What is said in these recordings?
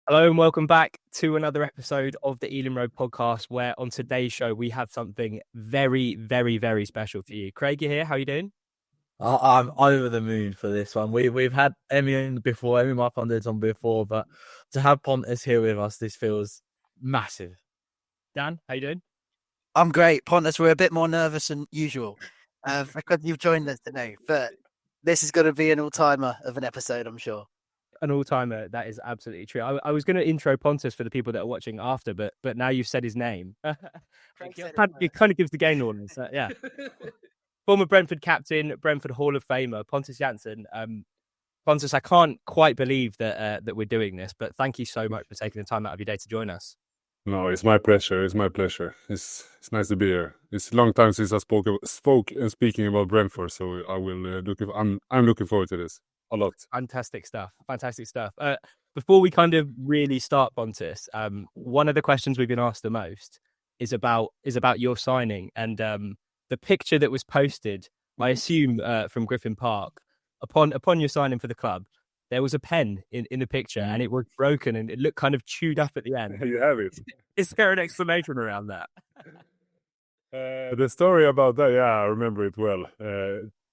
Hello and welcome back to another episode of the Ealing Road podcast, where on today's show we have something very, very, very special for you. Craig, you're here. How are you doing? I'm over the moon for this one. We've had Emmy in before, Emmy Marponders on before, but to have Pontus here with us, this feels massive. Dan, how you doing? I'm great, Pontus. We're a bit more nervous than usual because you've joined us today, but this is going to be an all-timer of an episode, I'm sure. An all-timer, that is absolutely true. I was going to intro Pontus for the people that are watching after, but now you've said his name. It kind of gives the game awareness. Yeah. Former Brentford captain, Brentford Hall of Famer, Pontus Jansson. Pontus, I can't quite believe that we're doing this, but thank you so much for taking the time out of your day to join us. No, it's my pleasure. It's my pleasure. It's nice to be here. It's a long time since I spoke and speaking about Brentford, so I will I'm looking forward to this a lot. Fantastic stuff. Before we kind of really start, Pontus, one of the questions we've been asked the most is about your signing and the picture that was posted, I assume, from Griffin Park upon your signing for the club. There was a pen in the picture and it was broken and it looked kind of chewed up at the end. You have it. Is there an explanation around that? The story about that, yeah, I remember it well.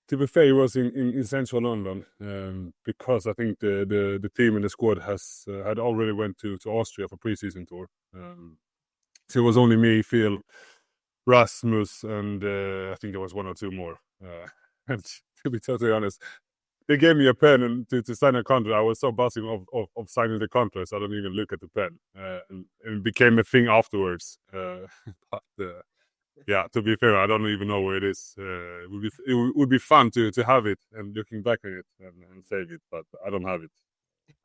To be fair, it was in central London because I think the team and the squad had already went to Austria for pre-season tour. So it was only me, Phil, Rasmus, and I think there was one or two more. And to be totally honest, they gave me a pen and to sign a contract. I was so buzzing of signing the contract, so I don't even look at the pen. And it became a thing afterwards. Yeah, to be fair, I don't even know where it is. It would be fun to have it and looking back at it and save it, but I don't have it.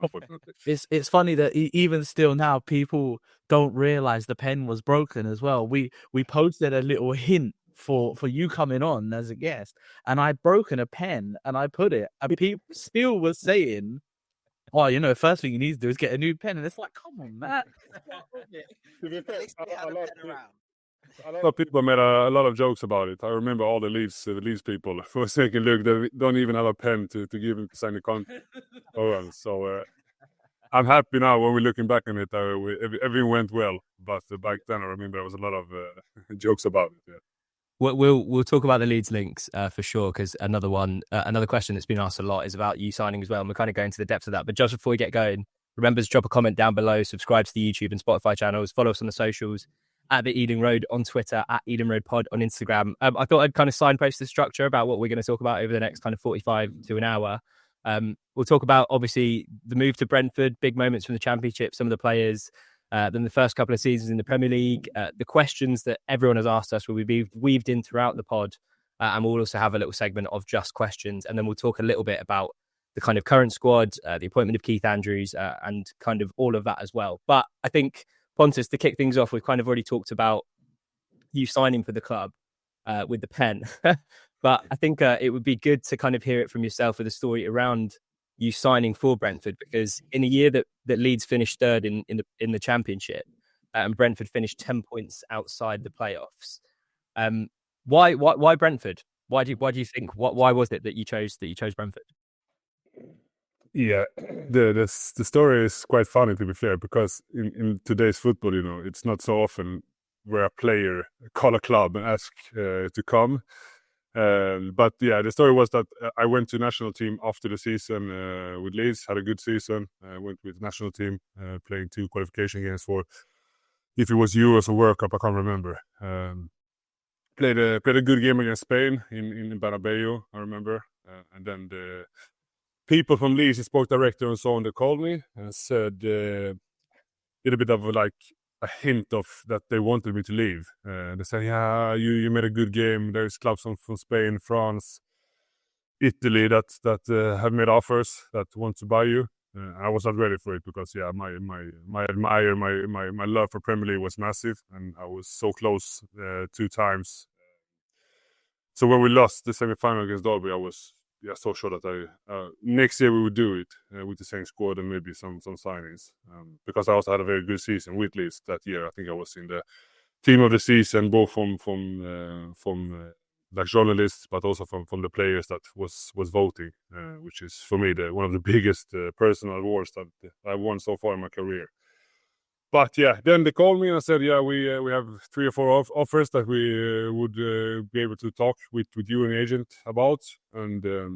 Unfortunately. It's funny that even still now, people don't realize the pen was broken as well. We posted a little hint for you coming on as a guest, and I'd broken a pen and I put it. I mean, people still were saying, "Oh, first thing you need to do is get a new pen," and it's like, come on, man. A lot of people made a lot of jokes about it. I remember all the Leeds people for a second look, they don't even have a pen to give him to sign the contract. So I'm happy now when we're looking back on it. Everything went well, but back then I remember there was a lot of jokes about it. Yeah. We'll talk about the Leeds links for sure, because another question that's been asked a lot is about you signing as well, and we're kind of going to the depths of that. But just before we get going, remember to drop a comment down below, subscribe to the YouTube and Spotify channels, follow us on the socials at the Ealing Road on Twitter, at Ealing Road Pod on Instagram. I thought I'd kind of signpost the structure about what we're going to talk about over the next kind of 45 to an hour. We'll talk about, obviously, the move to Brentford, big moments from the Championship, some of the players, then the first couple of seasons in the Premier League, the questions that everyone has asked us will be weaved in throughout the pod, and we'll also have a little segment of just questions, and then we'll talk a little bit about the kind of current squad, the appointment of Keith Andrews, and kind of all of that as well. But I think, Pontus, to kick things off, we've kind of already talked about you signing for the club with the pen. But I think it would be good to kind of hear it from yourself with a story around you signing for Brentford, because in a year that Leeds finished third in the Championship and Brentford finished 10 points outside the playoffs, why Brentford? Why do you think? Why was it that you chose Brentford? Yeah, the story is quite funny, to be fair, because in today's football, it's not so often where a player call a club and ask to come. But yeah, the story was that I went to national team after the season with Leeds, had a good season. I went with national team, playing 2 qualification games for, if it was Euros or World Cup, I can't remember. Played a good game against Spain in Bernabeu, I remember. And then the people from Leeds, the sport director and so on, they called me and said a little bit of like a hint of that they wanted me to leave. They said, yeah, you made a good game. There's clubs from Spain, France, Italy that have made offers that want to buy you. I was not ready for it because my love for Premier League was massive, and I was so close 2 times. So when we lost the semi-final against Derby, I was so sure that next year we would do it with the same squad and maybe some signings, because I also had a very good season with Leeds that year. I think I was in the team of the season, both from like journalists, but also from the players that was voting, which is for me one of the biggest personal awards that I've won so far in my career. But yeah, then they called me and said, yeah, we have 3 or 4 offers that we would be able to talk with you and the agent about, and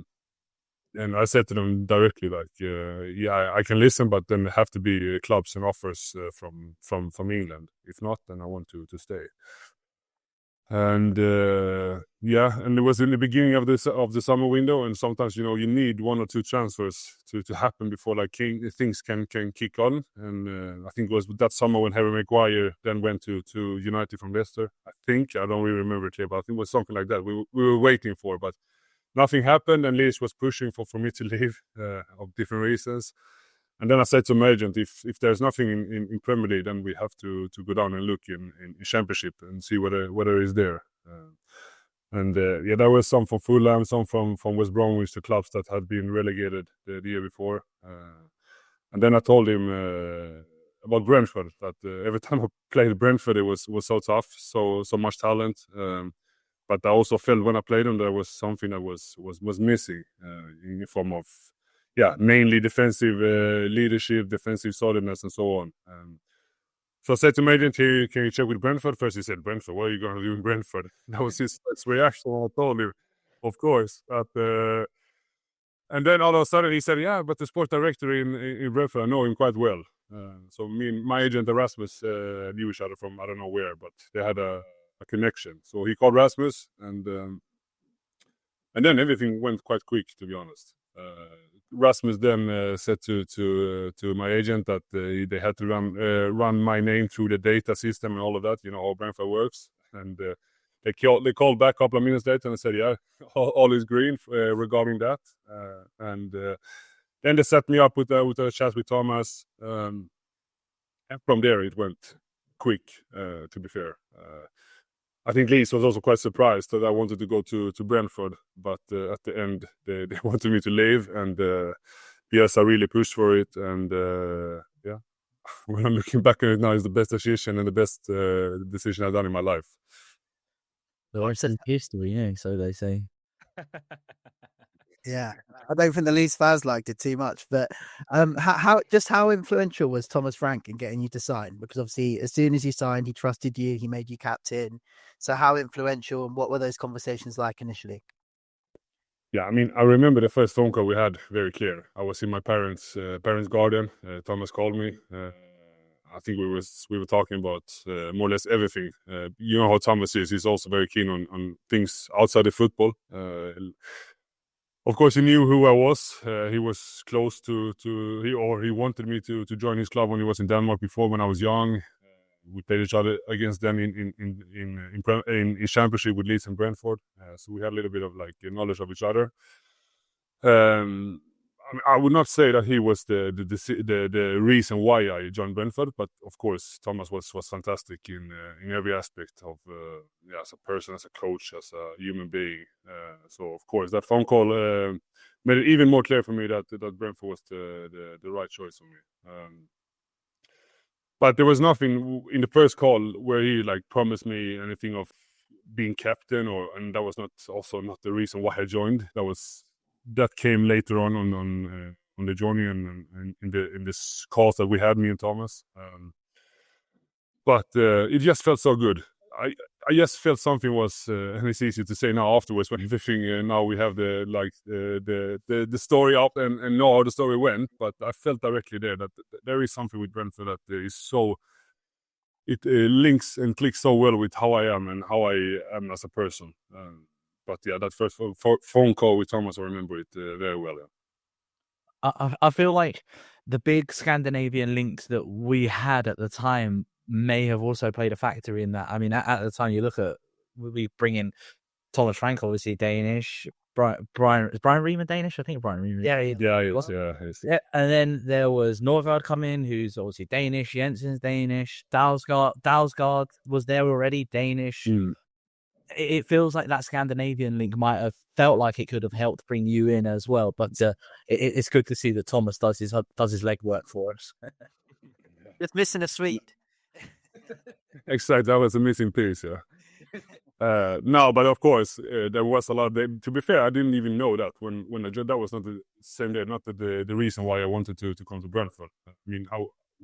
I said to them directly, like, yeah, I can listen, but then there have to be clubs and offers from England. If not, then I want to stay. And yeah, and it was in the beginning of the summer window, and sometimes you need 1 or 2 transfers to happen before like things can kick on. And I think it was that summer when Harry Maguire then went to United from Leicester. I don't really remember it here, but I think it was something like that. We were waiting for, but nothing happened, and Leeds was pushing for me to leave of different reasons. And then I said to my agent, if there's nothing in Premier League, then we have to go down and look in Championship and see whether it's there. And yeah, there was some from Fulham, some from West Bromwich, the clubs that had been relegated the year before. And then I told him about Brentford, that every time I played Brentford, it was so tough, so much talent. But I also felt when I played them, there was something that was missing in the form of, mainly defensive leadership, defensive solidness, and so on. So I said to my agent, can you check with Brentford? First he said, Brentford, what are you going to do in Brentford? That was his first reaction. I told him, of course. But, and then all of a sudden he said, yeah, but the sport director in Brentford, I know him quite well. So me and my agent Erasmus knew each other from I don't know where, but they had a connection. So he called Rasmus, and then everything went quite quick, to be honest. Rasmus then said to my agent that they had to run my name through the data system and all of that, how Brentford works. And they called back a couple of minutes later and said, yeah, all is green regarding that. And then they set me up with a chat with Thomas. And from there it went quick, to be fair. I think Leeds was also quite surprised that I wanted to go to Brentford, but at the end they wanted me to leave, and yes, I really pushed for it, and yeah, when I'm looking back at it now, it's the best decision and the best decision I've done in my life. The rest is history, yeah, so they say. Yeah, I don't think the Leeds fans liked it too much, but how influential was Thomas Frank in getting you to sign? Because obviously, as soon as you signed, he trusted you, he made you captain. So how influential, and what were those conversations like initially? Yeah, I mean, I remember the first phone call we had very clear. I was in my parents' garden. Thomas called me. I think we were talking about more or less everything. You know how Thomas is. He's also very keen on things outside of football. Of course, he knew who I was. He was close he wanted me to join his club when he was in Denmark before, when I was young. We played each other against them in Championship with Leeds and Brentford. So we had a little bit of like knowledge of each other. I would not say that he was the reason why I joined Brentford, but of course Thomas was fantastic in every aspect of as a person, as a coach, as a human being. So of course that phone call made it even more clear for me that Brentford was the right choice for me. But there was nothing in the first call where he like promised me anything of being captain, and that was not the reason why I joined. That came later on the journey and in this calls that we had, me and Thomas. But it just felt so good. I just felt something was, and it's easy to say now afterwards when everything now we have the story up and know how the story went. But I felt directly there that there is something with Brentford that is so. It links and clicks so well with how I am and how I am as a person. But yeah, that first phone call with Thomas, I remember it very well. Yeah. I feel like the big Scandinavian links that we had at the time may have also played a factor in that. I mean, at the time, you look at, we bring in Thomas Frank, obviously Danish. Brian is Brian Reaman Danish? I think Brian Reaman. Yeah, he is. Yeah, and then there was Norvard come in, who's obviously Danish. Jensen's Danish. Dalsgaard was there already, Danish. It feels like that Scandinavian link might have felt like it could have helped bring you in as well. But it's good to see that Thomas does his legwork for us. Just missing a sweet. Exactly, that was a missing piece. Yeah. No, but of course there was a lot. To be fair, I didn't even know that when I joined. That was not the same day, not the reason why I wanted to come to Brentford. I mean,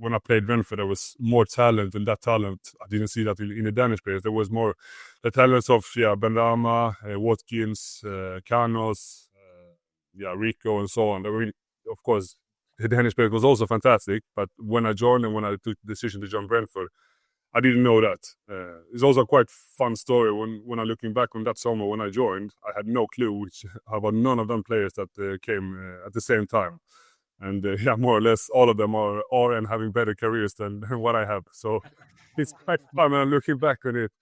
when I played Brentford, there was more talent, and that talent I didn't see that in the Danish players. There was more the talents of Benrahma, Watkins, Canos, Rico, and so on. I mean, of course, the Danish players was also fantastic. But when I joined and when I took the decision to join Brentford, I didn't know that. It's also a quite fun story when I'm looking back on that summer when I joined. I had no clue about none of them players that came at the same time. And more or less all of them are and having better careers than what I have. So it's quite fun when I'm looking back on it.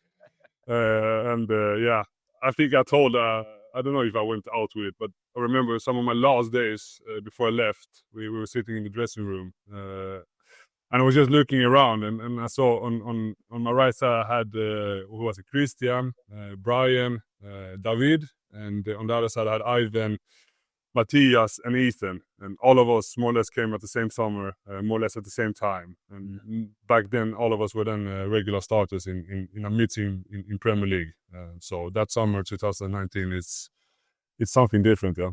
I think I told, I don't know if I went out with it, but I remember some of my last days before I left, we were sitting in the dressing room. And I was just looking around, and I saw on my right side I had who was it? Christian, Brian, David, and on the other side I had Ivan, Matthias, and Ethan, and all of us more or less came at the same summer, more or less at the same time. And back then, all of us were then regular starters in a mid-team in Premier League. So that summer 2019 it's something different, yeah.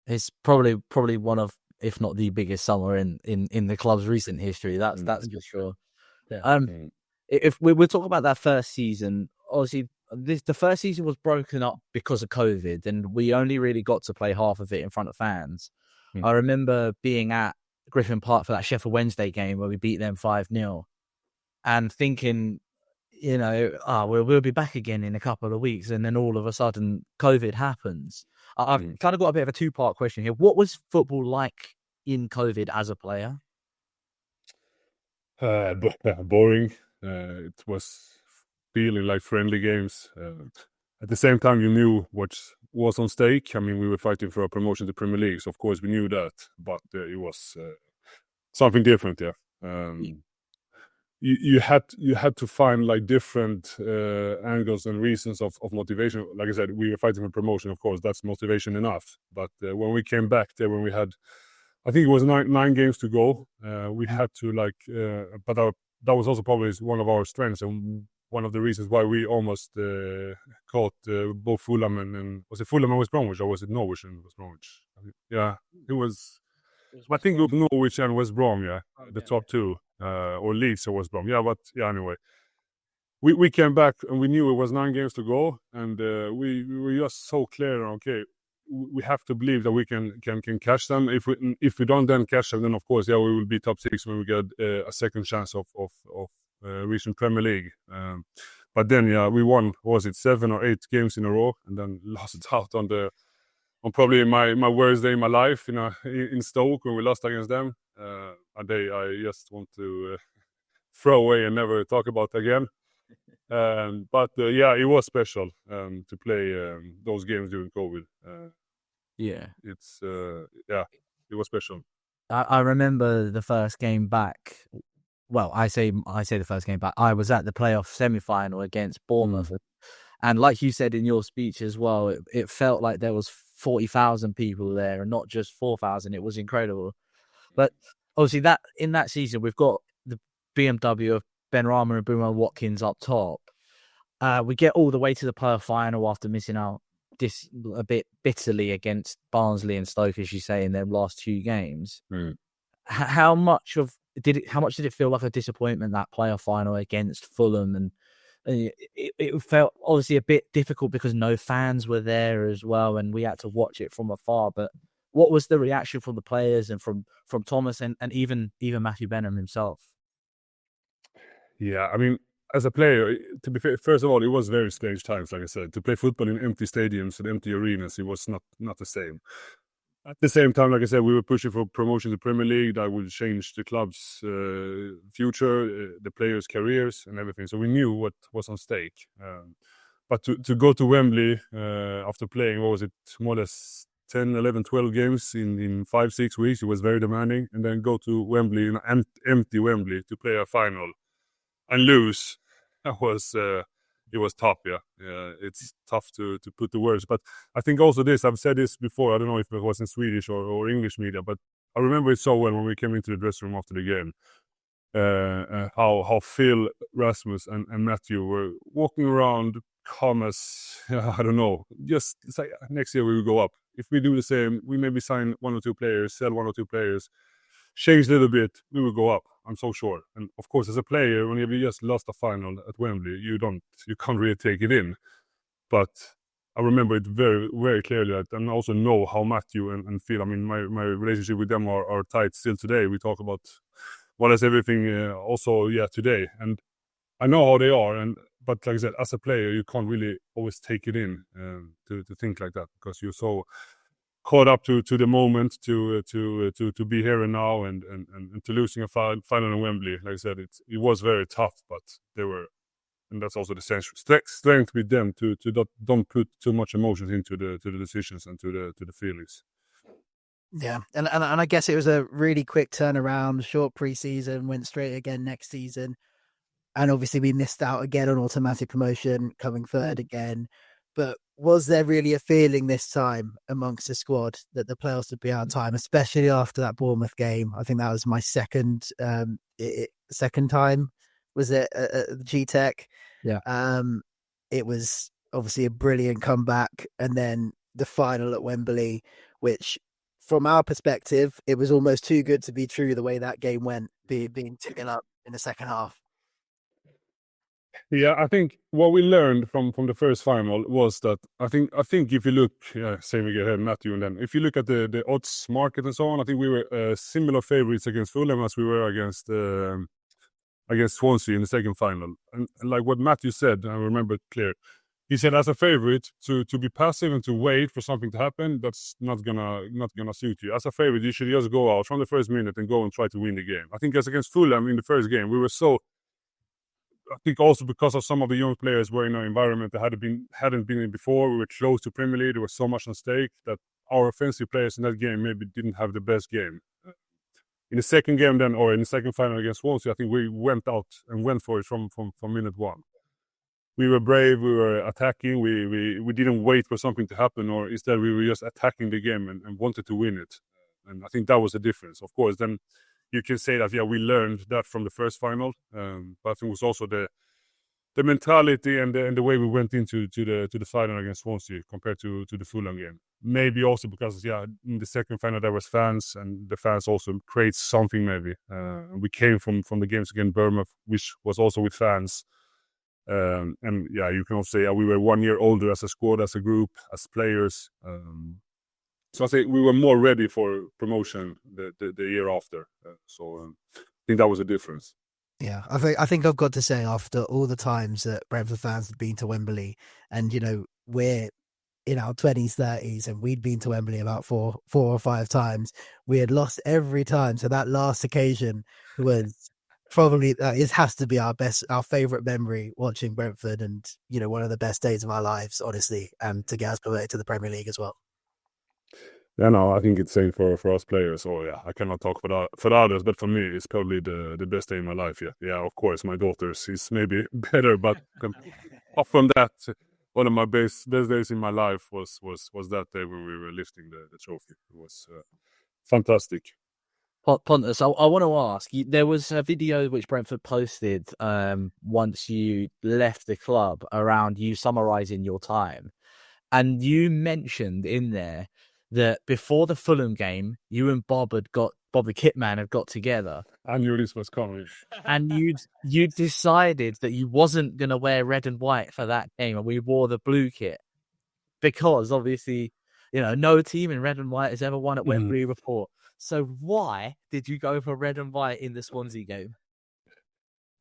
It's probably one of, if not the biggest summer in the club's recent history. That's for sure. Yeah. If we'll talk about that first season, obviously the first season was broken up because of COVID, and we only really got to play half of it in front of fans. I remember being at Griffin Park for that Sheffield Wednesday game where we beat them 5-0 and thinking, we'll be back again in a couple of weeks, and then all of a sudden COVID happens. I've kind of got a bit of a two-part question here. What was football like in COVID as a player? Boring. It was feeling like friendly games. At the same time, you knew what was on stake. I mean, we were fighting for a promotion to Premier League, so of course we knew that, but it was something different. Yeah. You had to find like different angles and reasons of motivation. Like I said, we were fighting for promotion. Of course, that's motivation enough. But when we came back there, when we had, I think it was nine games to go, we had to that was also probably one of our strengths and one of the reasons why we almost caught both Fulham and was it Fulham and West Bromwich, or was it Norwich and West Bromwich? Yeah, it was. I think it was Norwich and West Brom. Yeah, the top two. Or Leeds or West Brom. Yeah, but anyway. We came back and we knew it was 9 games to go, and we were just so clear, okay, we have to believe that we can catch them. If we don't then catch them, then of course, we will be top 6 when we get a second chance of reaching Premier League. But then, we won, was it 7 or 8 games in a row, and then lost out on probably my worst day in my life in Stoke when we lost against them. A day I just want to throw away and never talk about again. But it was special to play those games during COVID. It was special. I remember the first game back. Well, I say the first game back. I was at the playoff semi-final against Bournemouth, and like you said in your speech as well, it felt like there was 40,000 people there, and not just 4,000. It was incredible. But obviously, in that season, we've got the BMW of Benrahma and Boomer Watkins up top. We get all the way to the playoff final after missing out a bit bitterly against Barnsley and Stoke, as you say, in their last 2 games. How much did it feel like a disappointment, that playoff final against Fulham? And it felt obviously a bit difficult because no fans were there as well, and we had to watch it from afar. But what was the reaction from the players and from Thomas and even Matthew Benham himself? Yeah, I mean, as a player, to be fair, first of all, it was very strange times. Like I said, to play football in empty stadiums and empty arenas, it was not the same. At the same time, like I said, we were pushing for promotion to Premier League. That would change the club's future, the players' careers, and everything. So we knew what was on stake. But to go to Wembley after playing, what was it, more or less 10, 11, 12 games in 5-6 weeks, it was very demanding. And then go to Wembley, an empty Wembley, to play a final and lose. That was it was tough. Yeah, it's tough to put the words. But I think also this, I've said this before. I don't know if it was in Swedish or English media, but I remember it so well when we came into the dressing room after the game. How Phil, Rasmus, and Matthew were walking around, calm as I don't know. Just it's like next year we will go up. If we do the same, we maybe sign 1 or 2 players, sell 1 or 2 players, change a little bit, we will go up. I'm so sure. And of course, as a player, when you just lost a final at Wembley, you can't really take it in. But I remember it very, very clearly, and I also know how Matthew and Phil. I mean, my relationship with them are tight still today. We talk about more or less everything also today, and I know how they are. But like I said, as a player, you can't really always take it in to think like that, because you're so caught up to the moment, to be here and now, and to losing a final in Wembley. Like I said, it was very tough, but they were, and that's also the strength with them to don't put too much emotions into the decisions and to the feelings. Yeah, and I guess it was a really quick turnaround, short pre-season, went straight again next season. And obviously we missed out again on automatic promotion, coming third again. But was there really a feeling this time amongst the squad that the playoffs would be our time, especially after that Bournemouth game? I think that was my second time, was it, at Gtech? Yeah. It was obviously a brilliant comeback. And then the final at Wembley, which from our perspective, it was almost too good to be true the way that game went, being taken up in the second half. Yeah, I think what we learned from the first final was that I think if you look, same again, Matthew, and then if you look at the odds market and so on, I think we were similar favorites against Fulham as we were against Swansea in the second final. And like what Matthew said, I remember it clear. He said, as a favorite, to be passive and to wait for something to happen, that's not gonna suit you. As a favorite, you should just go out from the first minute and go and try to win the game. I think as against Fulham in the first game, we were so. I think also because of some of the young players were in an environment that hadn't been in before. We were close to Premier League. There was so much on stake that our offensive players in that game maybe didn't have the best game. In the second game then, or in the second final against Swansea, I think we went out and went for it from minute one. We were brave. We were attacking. We didn't wait for something to happen, or instead we were just attacking the game and wanted to win it. And I think that was the difference. Of course, then you can say that we learned that from the first final, but I think it was also the mentality and the way we went into the final against Swansea compared to the Fulham game. Maybe also because in the second final there was fans, and the fans also create something maybe. We came from the games against Bournemouth, which was also with fans, and you can also say we were 1 year older as a squad, as a group, as players. So I say we were more ready for promotion the year after. So I think that was a difference. Yeah, I think I've got to say, after all the times that Brentford fans have been to Wembley, and we're in our 20s, 30s, and we'd been to Wembley about four or five times. We had lost every time, so that last occasion was probably it has to be our favorite memory watching Brentford, and one of the best days of our lives, honestly, and to get us promoted to the Premier League as well. Yeah, no, I think it's same for us players. So I cannot talk for others, but for me, it's probably the best day in my life. Yeah. Of course, my daughter's is maybe better, but apart from that, one of my best days in my life was that day when we were lifting the trophy. It was fantastic. Pontus, I want to ask you, there was a video which Brentford posted once you left the club around you summarising your time, and you mentioned in there that before the Fulham game, you and Bob the Kitman had got together. I knew this was coming. And you decided that you wasn't going to wear red and white for that game, and we wore the blue kit. Because obviously, no team in red and white has ever won at Wembley before. So why did you go for red and white in the Swansea game?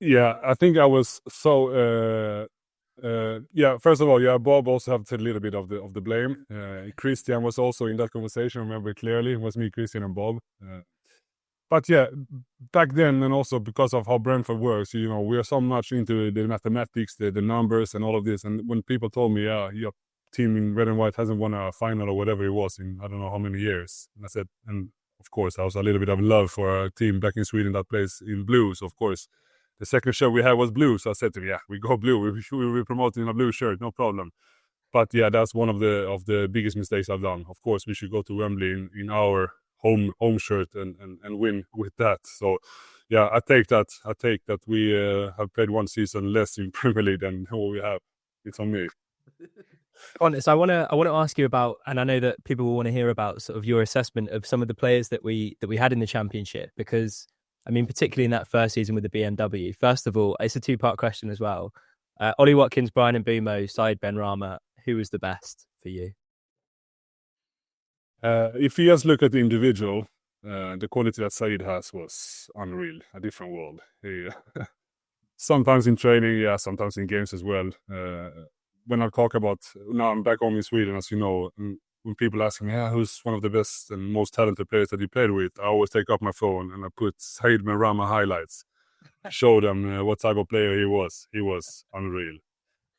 Yeah, I think I was so... first of all, Bob also have to take a little bit of the blame. Christian was also in that conversation, I remember clearly. It was me, Christian, and Bob. But back then, and also because of how Brentford works, we are so much into the mathematics, the numbers, and all of this. And when people told me, your team in red and white hasn't won a final or whatever it was in I don't know how many years, and I said, and of course, I was a little bit of love for a team back in Sweden that plays in blue. So of course, the second shirt we had was blue, so I said to him, we go blue. We will be promoted in a blue shirt, no problem. But that's one of the biggest mistakes I've done. Of course, we should go to Wembley in our home shirt and win with that. So, I take that. I take that we have played one season less in Premier League than what we have. it's on me. Honest, I want to ask you about, and I know that people will want to hear about sort of your assessment of some of the players that we had in the Championship, because I mean, particularly in that first season with the BMW. First of all, it's a two-part question as well. Ollie Watkins, Brian Mbumo, Said Benrahma, who was the best for you? If you just look at the individual, the quality that Said has was unreal, a different world. He, sometimes in training, sometimes in games as well. When I talk about, now I'm back home in Sweden, as you know, when people ask me, who's one of the best and most talented players that you played with, I always take up my phone and I put Said Benrahma highlights, show them what type of player he was. He was unreal.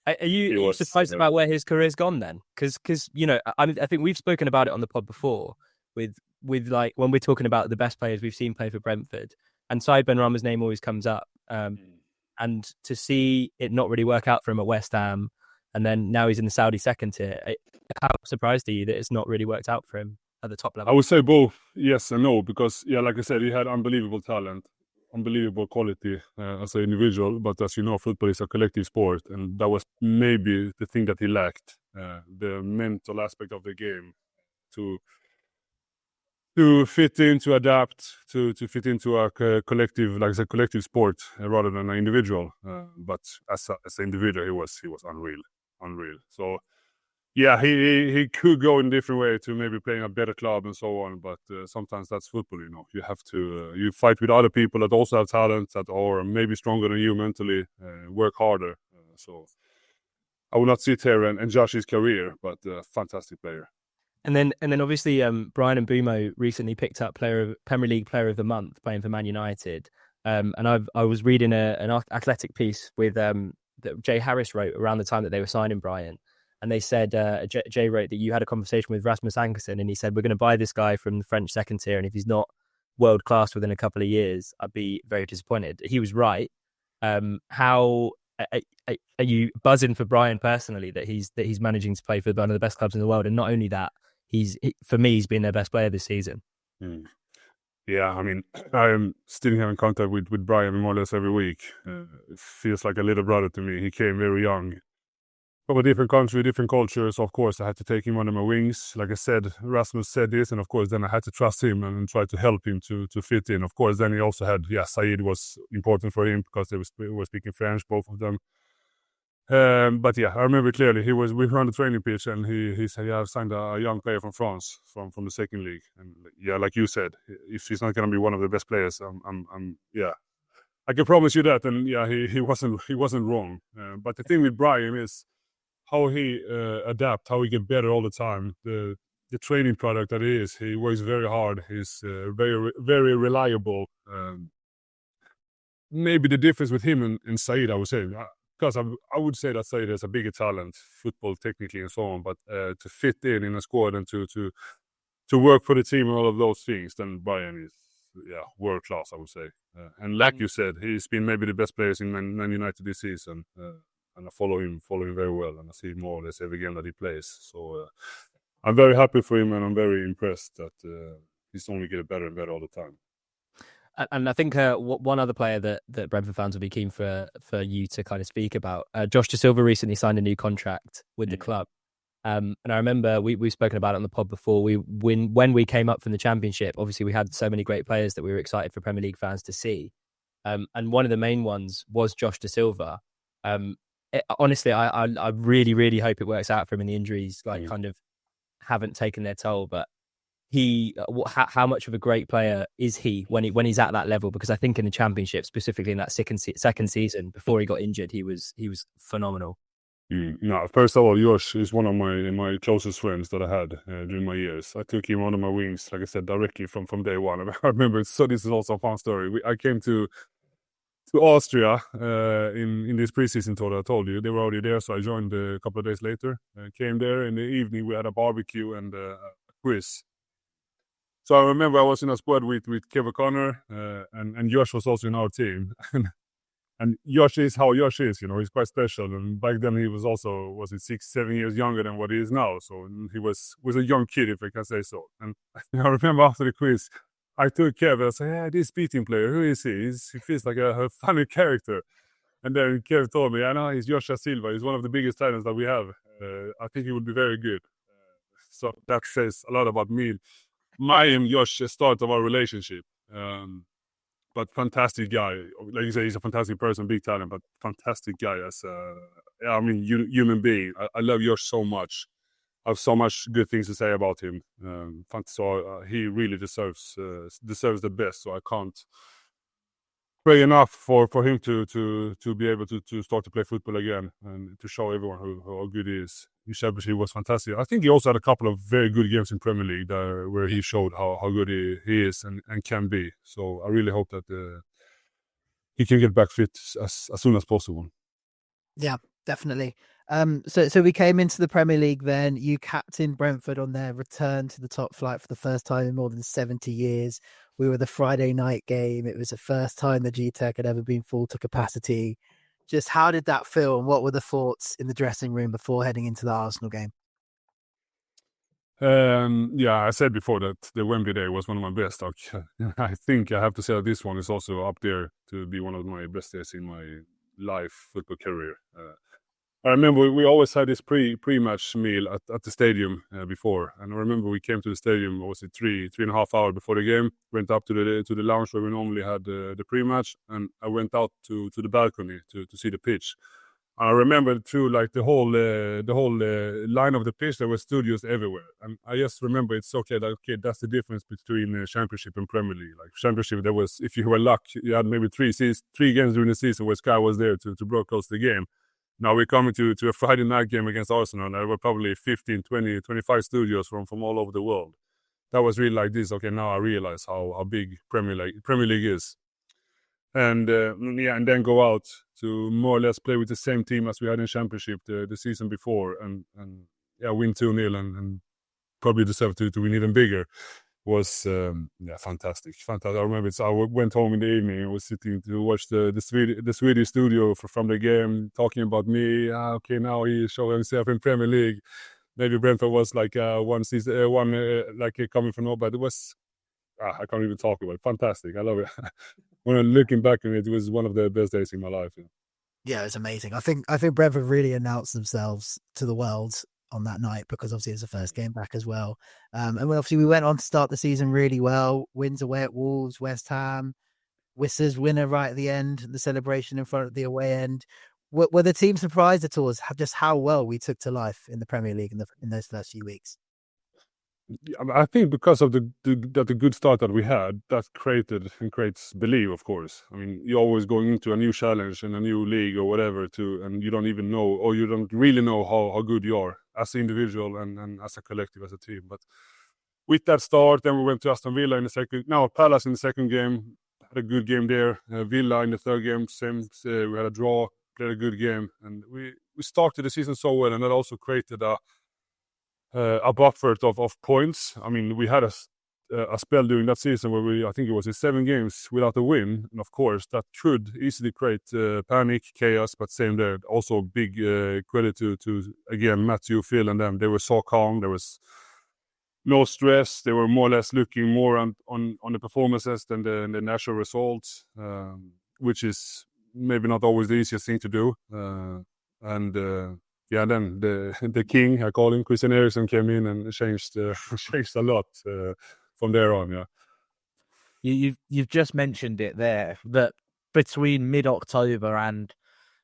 Are you surprised about where his career's gone then? Because you know, I think we've spoken about it on the pod before with like when we're talking about the best players we've seen play for Brentford, and Said Benrahma's name always comes up. And to see it not really work out for him at West Ham, and then now he's in the Saudi second tier, how surprised are you that it's not really worked out for him at the top level? I would say both yes and no, because like I said, he had unbelievable talent, unbelievable quality as an individual, but as you know, football is a collective sport, and that was maybe the thing that he lacked, the mental aspect of the game, to fit in, to adapt, to fit into a collective, like I said, collective sport rather than an individual. But as an individual, he was unreal. So yeah, he could go in a different way to maybe playing a better club and so on. But sometimes that's football, you know. You have to you fight with other people that also have talent, that are maybe stronger than you mentally, work harder. So I will not sit here and judge his career, but fantastic player. And then obviously Brian Mbumo recently picked up Premier League Player of the Month playing for Man United. And I was reading an Athletic piece with that Jay Harris wrote around the time that they were signing Brian. And they said, Jay wrote that you had a conversation with Rasmus Ankersen, and he said, we're going to buy this guy from the French second tier, and if he's not world class within a couple of years, I'd be very disappointed. He was right. How are you buzzing for Brian personally that he's managing to play for one of the best clubs in the world? And not only that, for me, he's been their best player this season. Yeah, I mean, I'm still having contact with Brian more or less every week. It feels like a little brother to me. He came very young from a different country, different culture. So, of course, I had to take him under my wings. Like I said, Rasmus said this, and of course, then I had to trust him and try to help him to fit in. Of course, then he also had, Said was important for him because they were speaking French, both of them. But yeah, I remember clearly we were on the training pitch, and he said, I've signed a young player from France, from the second league. And like you said, if he's not going to be one of the best players, I can promise you that. And he wasn't wrong. But the thing with Brian is how he adapt, how he get better all the time. The training product that he is, he works very hard. He's very, very reliable. Maybe the difference with him and Said, I would say, because I would say that Said has a bigger talent, football technically and so on, but to fit in a squad and to work for the team and all of those things, then Brian is world class, I would say. And like you said, he's been maybe the best players in Man United this season, and I follow him very well, and I see more or less every game that he plays. So I'm very happy for him, and I'm very impressed that he's only getting better and better all the time. And I think one other player that Brentford fans will be keen for you to kind of speak about, Josh Da Silva recently signed a new contract with the club. And I remember we've spoken about it on the pod before. When we came up from the Championship, obviously we had so many great players that we were excited for Premier League fans to see. And one of the main ones was Josh Da Silva. Honestly, I really, really hope it works out for him, and the injuries kind of haven't taken their toll. But how much of a great player is he when he's at that level? Because I think in the Championship, specifically in that second season before he got injured, he was phenomenal. No, first of all, Josh is one of my closest friends that I had during my years. I took him under my wings, like I said, directly from day one. I remember, so this is also a fun story. I came to Austria in this preseason tour that I told you. They were already there, so I joined a couple of days later. Came there in the evening. We had a barbecue and a quiz. So I remember I was in a squad with Kevin O'Connor, and Josh was also in our team. And Josh is how Josh is, he's quite special. And back then he was also, 6-7 years younger than what he is now. So he was a young kid, if I can say so. And I remember after the quiz, I took Kevin, I said, this beating player, who is he? He feels like a funny character. And then Kev told me, I know he's Joshua Silva. He's one of the biggest talents that we have. I think he will be very good. So that says a lot about me. My and Josh start of our relationship. But fantastic guy. Like you say, he's a fantastic person, big talent, but fantastic guy as human being. I love Josh so much. I have so much good things to say about him. He really deserves the best. So I can't pray enough for him to be able to start to play football again and to show everyone how good he is. His championship was fantastic. I think he also had a couple of very good games in Premier League where he showed how good he is and can be. So I really hope that he can get back fit as soon as possible. Yeah, definitely. So we came into the Premier League then. You captained Brentford on their return to the top flight for the first time in more than 70 years. We were the Friday night game. It was the first time the Gtech had ever been full to capacity. Just how did that feel, and what were the thoughts in the dressing room before heading into the Arsenal game? I said before that the Wembley day was one of my best. I think I have to say that this one is also up there to be one of my best days in my life football career. I remember we always had this pre-match meal at the stadium before, and I remember we came to the stadium. Was it 3.5 hours before the game? Went up to the lounge where we normally had the pre-match, and I went out to the balcony to see the pitch. I remember through like the whole line of the pitch, there were studios everywhere, and I just remember it's okay. That's the difference between Championship and Premier League. Like Championship, there was, if you were lucky, you had maybe three games during the season where Sky was there to broadcast the game. Now we're coming to a Friday night game against Arsenal, and there were probably 15, 20, 25 studios from all over the world. That was really like this. Okay, now I realize how big Premier League is. And and then go out to more or less play with the same team as we had in Championship the season before, and win 2-0 and probably deserve to win even bigger. Was fantastic. I remember I went home in the evening and was sitting to watch the Swedish studio from the game, talking about me. Okay, now he showed himself in Premier League. Maybe Brentford was like one coming from nowhere, but it was I can't even talk about it. Fantastic. I love it. When I'm looking back on it, it was one of the best days in my life. Yeah, it was amazing. I think Brentford really announced themselves to the world on that night, because obviously it's the first game back as well. And obviously we went on to start the season really well. Wins away at Wolves, West Ham, Whistler's winner right at the end, the celebration in front of the away end. Were the team surprised at all as just how well we took to life in the Premier League in those first few weeks? I think because of the good start that we had, that creates belief, of course. I mean, you're always going into a new challenge in a new league or whatever, and you don't even know, or you don't really know how good you are as an individual and as a collective, as a team. But with that start, then we went to Aston Villa Palace in the second game, had a good game there. Villa in the third game, same. We had a draw, played a good game, and we started the season so well, and that also created a buffer of points. I mean, we had a spell during that season where I think it was 7 games without a win, and of course that could easily create panic, chaos. But same there, also big credit to again Matthew, Phil, and them. They were so calm. There was no stress. They were more or less looking more on the performances than the natural results, which is maybe not always the easiest thing to do. Then the king, I call him, Christian Eriksen, came in and changed a lot from there on. Yeah, you've just mentioned it there, that between mid-October and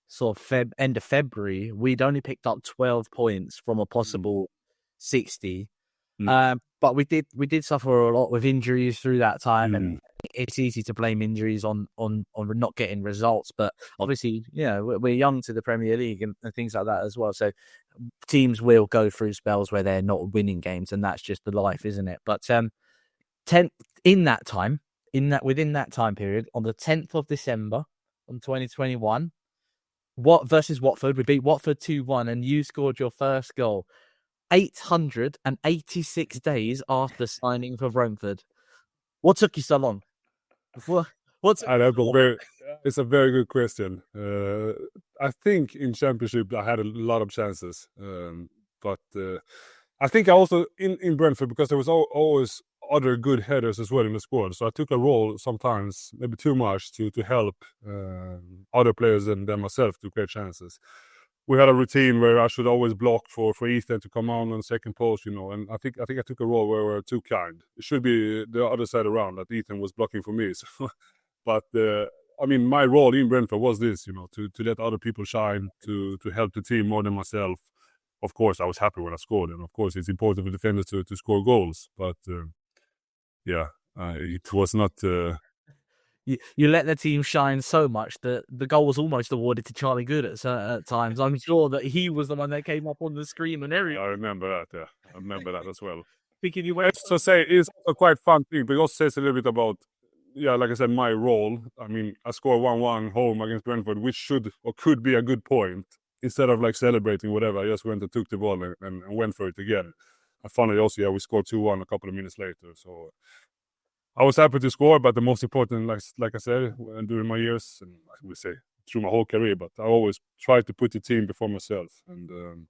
sort of end of February, we'd only picked up 12 points from a possible 60. But we did suffer a lot with injuries through that time, and it's easy to blame injuries on not getting results. But obviously, we're young to the Premier League and things like that as well. So teams will go through spells where they're not winning games, and that's just the life, isn't it? But within that time period, on the 10th of December on 2021, versus Watford, we beat Watford 2-1, and you scored your first goal 886 days after signing for Brentford. What took you so long? It's a very good question. I think in Championship I had a lot of chances, but I think I also in Brentford, because there was always other good headers as well in the squad. So I took a role sometimes, maybe too much, to help other players than myself to create chances. We had a routine where I should always block for Ethan to come on second post, and I think I took a role where we were too kind. It should be the other side around, that Ethan was blocking for me. So, but I mean, my role in Brentford was this, to let other people shine, to help the team more than myself. Of course, I was happy when I scored, and of course, it's important for defenders to score goals. But it was not. You let the team shine so much that the goal was almost awarded to Charlie Good at times. I'm sure that he was the one that came up on the screen and everything. I remember that. Yeah, I remember that as well. Thinking you went. So say it's a quite fun thing, but it also says a little bit about, like I said, my role. I mean, I scored 1-1 home against Brentford, which should or could be a good point. Instead of like celebrating whatever, I just went and took the ball and went for it again. And finally, also, we scored 2-1 a couple of minutes later. So I was happy to score, but the most important, like I said, during my years, and I would say through my whole career, but I always tried to put the team before myself, and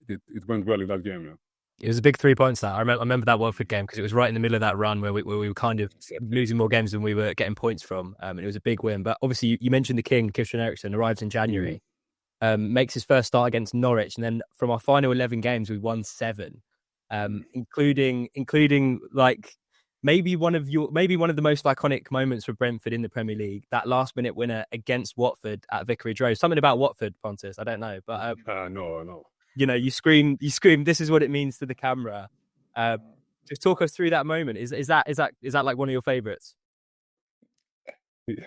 it went well in that game. Yeah. It was a big 3 points. That I remember that Watford game, because it was right in the middle of that run where we were kind of losing more games than we were getting points from, and it was a big win. But obviously, you mentioned the king, Christian Eriksen, arrives in January, makes his first start against Norwich, and then from our final 11 games, we won 7, including like. Maybe one of the most iconic moments for Brentford in the Premier League, that last-minute winner against Watford at Vicarage Road. Something about Watford, Pontus, I don't know, but no. You scream. This is what it means to the camera. Just talk us through that moment. Is that like one of your favourites?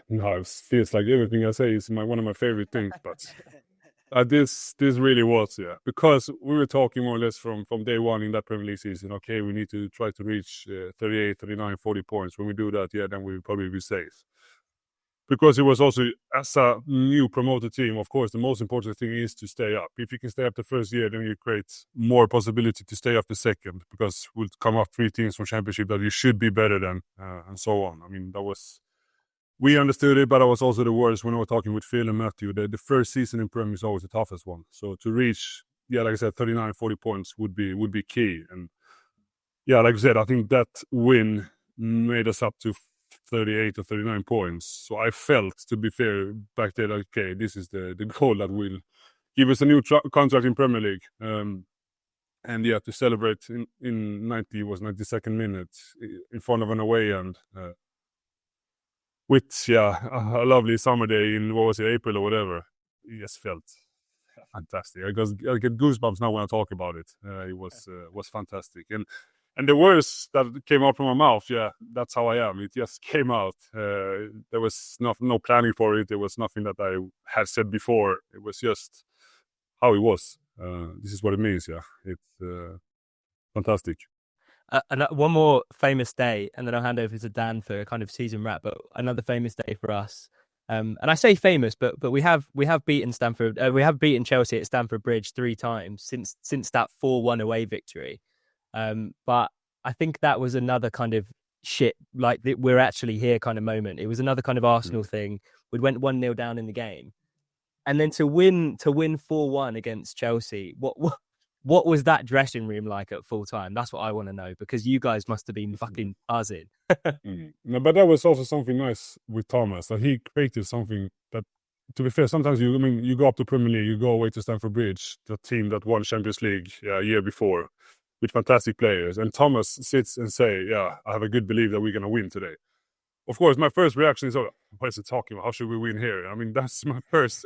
No, it feels like everything I say is one of my favorite things, but. This really was, because we were talking more or less from day one in that Premier League season. Okay, we need to try to reach 38, 39, 40 points. When we do that, then we'll probably be safe. Because it was also, as a new promoted team, of course, the most important thing is to stay up. If you can stay up the first year, then you create more possibility to stay up the second, because we'll come up 3 teams from Championship that you should be better than, and so on. I mean, that was... We understood it, but I was also the worst when I was talking with Phil and Matthew. The first season in Premier is always the toughest one. So to reach, like I said, 39, 40 points would be key. And like I said, I think that win made us up to 38 or 39 points. So I felt, to be fair, back then, okay, this is the goal that will give us a new contract in Premier League. And to celebrate in 92nd minute in front of an away end. With a lovely summer day in, what was it, April or whatever. It just felt fantastic. I get goosebumps now when I talk about it. It was fantastic, and the words that came out from my mouth, that's how I am. It just came out. There was no planning for it. There was nothing that I had said before. It was just how it was. This is what it means. It's fantastic. And one more famous day, and then I'll hand over to Dan for a kind of season wrap. But another famous day for us, and I say famous, but we have beaten Chelsea at Stamford Bridge 3 times since that 4-1 away victory. But I think that was another kind of shit, like we're actually here kind of moment. It was another kind of Arsenal thing. We went 1-0 down in the game, and then to win 4-1 against Chelsea. What was that dressing room like at full time? That's what I want to know, because you guys must have been fucking buzzing. No, but that was also something nice with Thomas, that he created something that, to be fair, sometimes you go up to Premier League, you go away to Stamford Bridge, the team that won Champions League a year before, with fantastic players, and Thomas sits and say, I have a good belief that we're going to win today. Of course, my first reaction is, what is it talking about? How should we win here? I mean, that's my first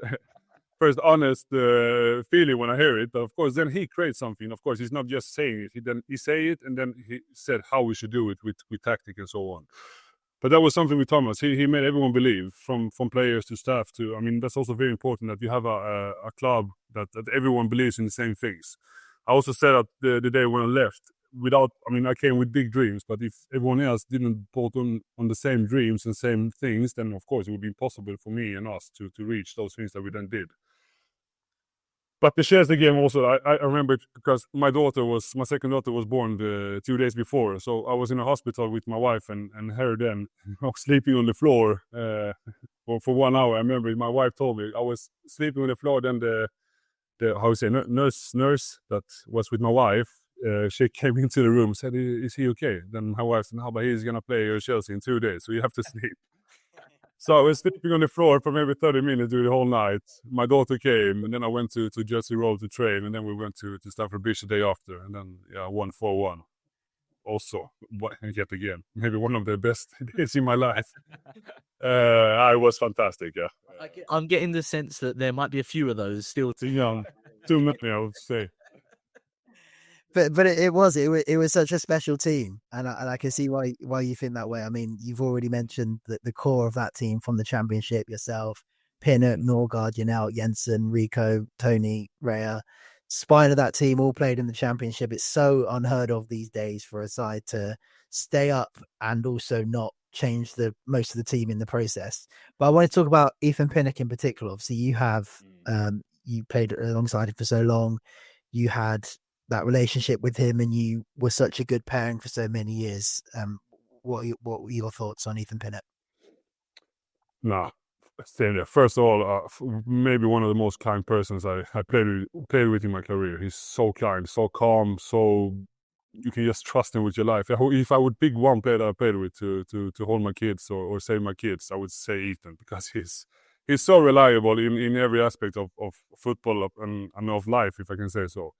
honest feeling when I hear it. But of course, then he creates something. Of course, he's not just saying it. He say it, and then he said how we should do it with tactic and so on. But that was something with Thomas. He made everyone believe, from players to staff to. I mean, that's also very important, that you have a club that everyone believes in the same things. I also said that the day when I left, I came with big dreams, but if everyone else didn't put on the same dreams and same things, then of course it would be impossible for me and us to reach those things that we then did. But the Chelsea game also, I remember it because my second daughter was born 2 days before. So I was in a hospital with my wife and her then. I was sleeping on the floor for 1 hour. I remember my wife told me I was sleeping on the floor. Then the nurse that was with my wife she came into the room and said, "Is he okay?" Then my wife said, "No, but he's gonna play Chelsea in 2 days, so you have to sleep." So I was sleeping on the floor for maybe 30 minutes during the whole night. My daughter came, and then I went to Jersey Road to train, and then we went to Stamford Bridge the day after, and then won 4-1. Also, yet again, maybe one of the best days in my life. It was fantastic. Yeah, I'm getting the sense that there might be a few of those still. too young, too many, I would say. But it was such a special team, and I can see why you think that way. I mean, you've already mentioned the core of that team from the Championship yourself: Pinnock, Norgard, Janelt, Jensen, Rico, Tony, Raya. Spine of that team all played in the Championship. It's so unheard of these days for a side to stay up and also not change the most of the team in the process. But I want to talk about Ethan Pinnock in particular. Obviously, you played alongside him for so long. You had that relationship with him, and you were such a good pairing for so many years. What were your thoughts on Ethan Pinnock? Nah, same there. First of all, maybe one of the most kind persons I played with in my career. He's so kind, so calm, so you can just trust him with your life. If I would pick one player that I played with to hold my kids or save my kids, I would say Ethan, because he's so reliable in every aspect of football and of life, if I can say so.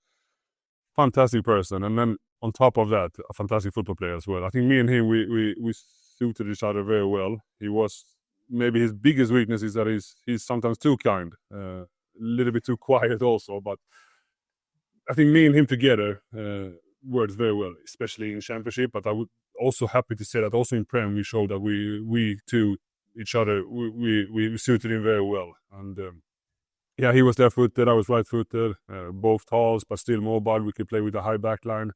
Fantastic person, and then on top of that, a fantastic football player as well. I think me and him, we suited each other very well. He was, maybe his biggest weakness is that he's sometimes too kind, a little bit too quiet also. But I think me and him together worked very well, especially in Championship. But I would also happy to say that also in Prem we showed that we two each other we suited him very well. And yeah, he was left-footed, I was right-footed, both tall but still mobile. We could play with a high back line.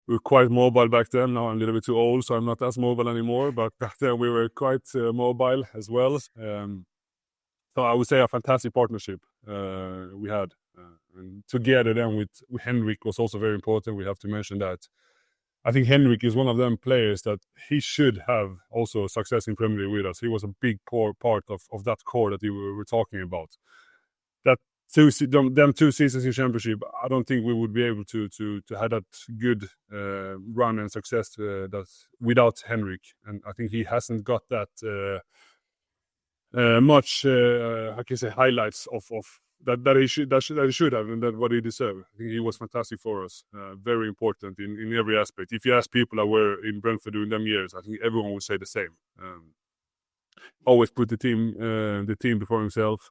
We were quite mobile back then. Now I'm a little bit too old, so I'm not as mobile anymore. But back then we were quite mobile as well. So I would say a fantastic partnership we had. And together then with Henrik was also very important. We have to mention that. I think Henrik is one of them players that he should have also success in Premier League with us. He was a big part of that core that you were talking about. That them 2 seasons in Championship, I don't think we would be able to have that good run and success that's without Henrik. And I think he hasn't got that much, how can you say, highlights of that he should have, and that what he deserved. I think he was fantastic for us, very important in every aspect. If you ask people that were in Brentford during them years, I think everyone would say the same. Always put the team before himself.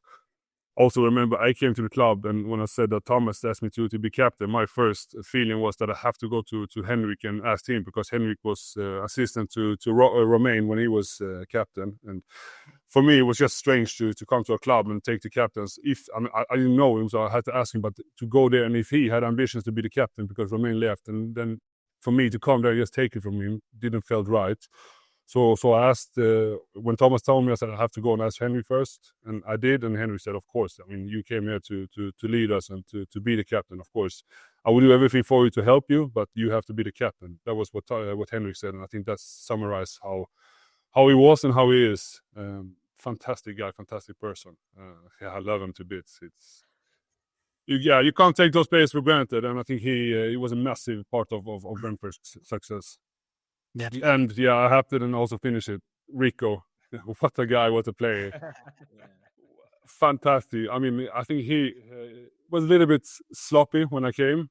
Also remember, I came to the club, and when I said that Thomas asked me to be captain, my first feeling was that I have to go to Henrik and ask him, because Henrik was assistant to Romain when he was captain. And for me, it was just strange to come to a club and take the captains. I didn't know him, so I had to ask him, but to go there, and if he had ambitions to be the captain because Romain left, and then for me to come there and just take it from him didn't feel right. So I asked, when Thomas told me, I said I have to go and ask Henry first, and I did, and Henry said, of course, I mean, you came here to lead us and to be the captain, of course. I will do everything for you to help you, but you have to be the captain. That was what Henry said, and I think that summarized how he was and how he is. Fantastic guy, fantastic person. Yeah, I love him to bits. You can't take those players for granted, and I think he was a massive part of Brentford's success. Yeah. And yeah, I have to then also finish it. Rico, what a guy, what a player. Fantastic. I mean, I think he was a little bit sloppy when I came.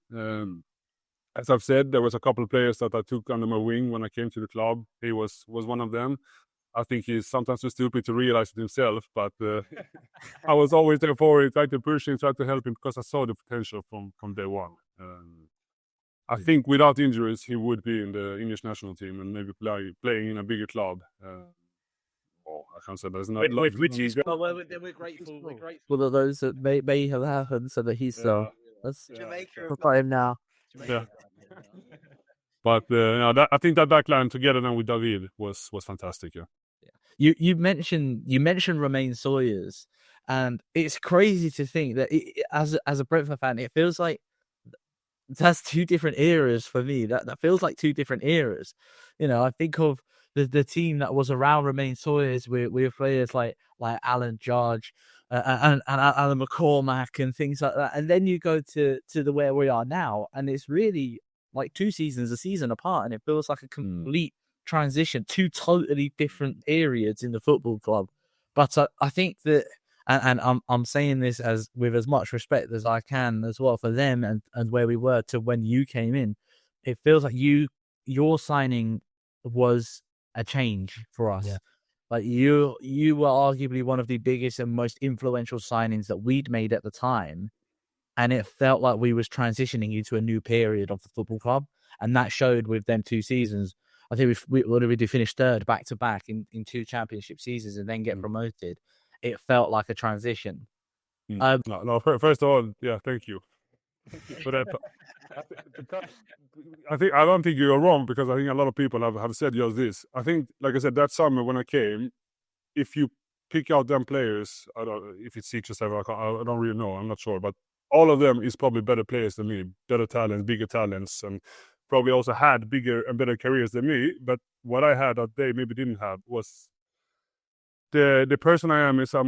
As I've said, there was a couple of players that I took under my wing when I came to the club. He was one of them. I think he's sometimes too stupid to realize it himself, but I was always there for him, tried to push him, tried to help him, because I saw the potential from day one. I think without injuries, he would be in the English national team and maybe playing in a bigger club. I can't say there's not. Which is we're grateful. We're grateful that those that may have happened, so that he's let's for him now. Yeah. But I think that backline together then with David was fantastic. Yeah. You mentioned Romain Sawyers, and it's crazy to think that as a Brentford fan, it feels like that's 2 different eras for me. That feels like 2 different eras. You know, I think of the team that was around Romain Sawyers with players like Alan Judge, and Alan McCormack and things like that. And then you go to the where we are now, and it's really like 2 seasons, a season apart, and it feels like a complete transition, 2 totally different periods in the football club. But I think that, and I'm saying this as with as much respect as I can as well for them and where we were to when you came in. It feels like your signing was a change for us. Yeah. Like you were arguably one of the biggest and most influential signings that we'd made at the time. And it felt like we was transitioning into a new period of the football club. And that showed with them 2 seasons. I think we finished third back to back in 2 championship seasons and then get promoted. It felt like a transition. No, first of all, yeah, thank you. But I don't think you're wrong, because I think a lot of people have said just this. I think, like I said, that summer when I came, if you pick out them players, I don't, if it's 6 or 7, I don't really know. I'm not sure, but all of them is probably better players than me, better talents, bigger talents, and probably also had bigger and better careers than me. But what I had that they maybe didn't have was the person I am. Is I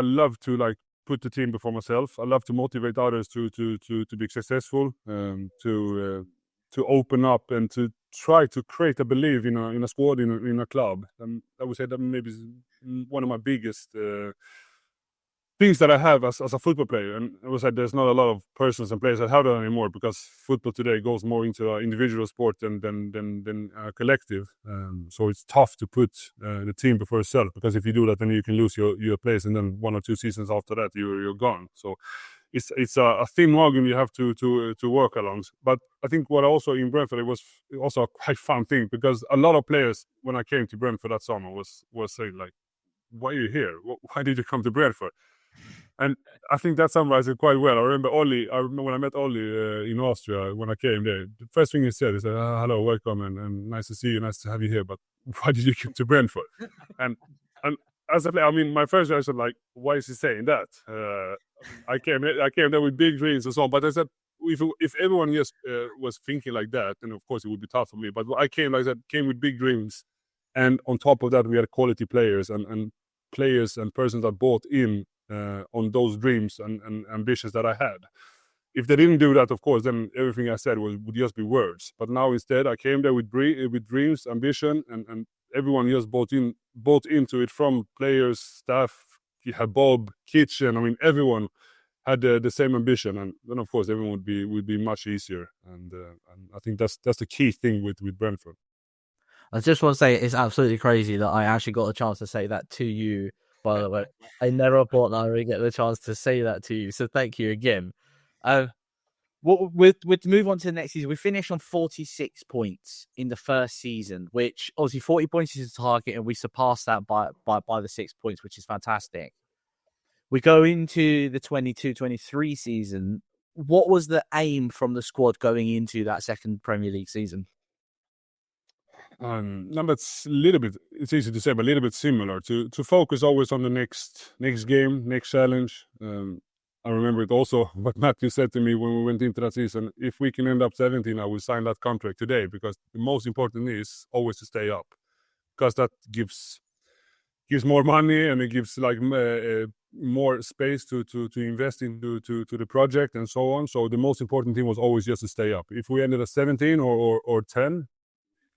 love to like put the team before myself. I love to motivate others to be successful, to open up and to try to create a belief in a squad, in a club. And I would say that maybe is one of my biggest things that I have as a football player. And I would say there's not a lot of persons and players that have that anymore, because football today goes more into an individual sport than a collective. So it's tough to put the team before yourself, because if you do that, then you can lose your place, and then 1 or 2 seasons after that you're gone. So it's a thin margin you have to work along. But I think what also in Brentford, it was also a quite fun thing, because a lot of players when I came to Brentford that summer was saying like, "Why are you here? Why did you come to Brentford?" And I think that summarizes it quite well. I remember when I met Ollie in Austria when I came there. The first thing he said is, "Hello, welcome, and nice to see you, nice to have you here. But why did you come to Brentford?" and as a player, I mean, my first reaction like, "Why is he saying that?" I came there with big dreams and so on. But I said, if everyone just was thinking like that, then of course it would be tough for me. But I came with big dreams, and on top of that, we had quality players and players and persons that bought in on those dreams and ambitions that I had. If they didn't do that, of course, then everything I said would just be words. But now instead, I came there with dreams, ambition, and everyone just bought into it, from players, staff. You had Bob, Kitchen. I mean, everyone had the same ambition, and then of course everyone would be much easier. And I think that's the key thing with Brentford. I just want to say it's absolutely crazy that I actually got a chance to say that to you. By the way, I never thought that I would get the chance to say that to you. So thank you again. With move on to the next season, we finished on 46 points in the first season, which obviously 40 points is a target, and we surpassed that by the 6 points, which is fantastic. We go into the 22-23 season. What was the aim from the squad going into that second Premier League season? It's a little bit, it's easy to say, but a little bit similar, to focus always on the next game, next challenge. I remember it also what Matthew said to me when we went into that season: if we can end up 17, I will sign that contract today, because the most important is always to stay up, because that gives more money, and it gives like more space to invest into the project and so on. So the most important thing was always just to stay up. If we ended at 17 or 10,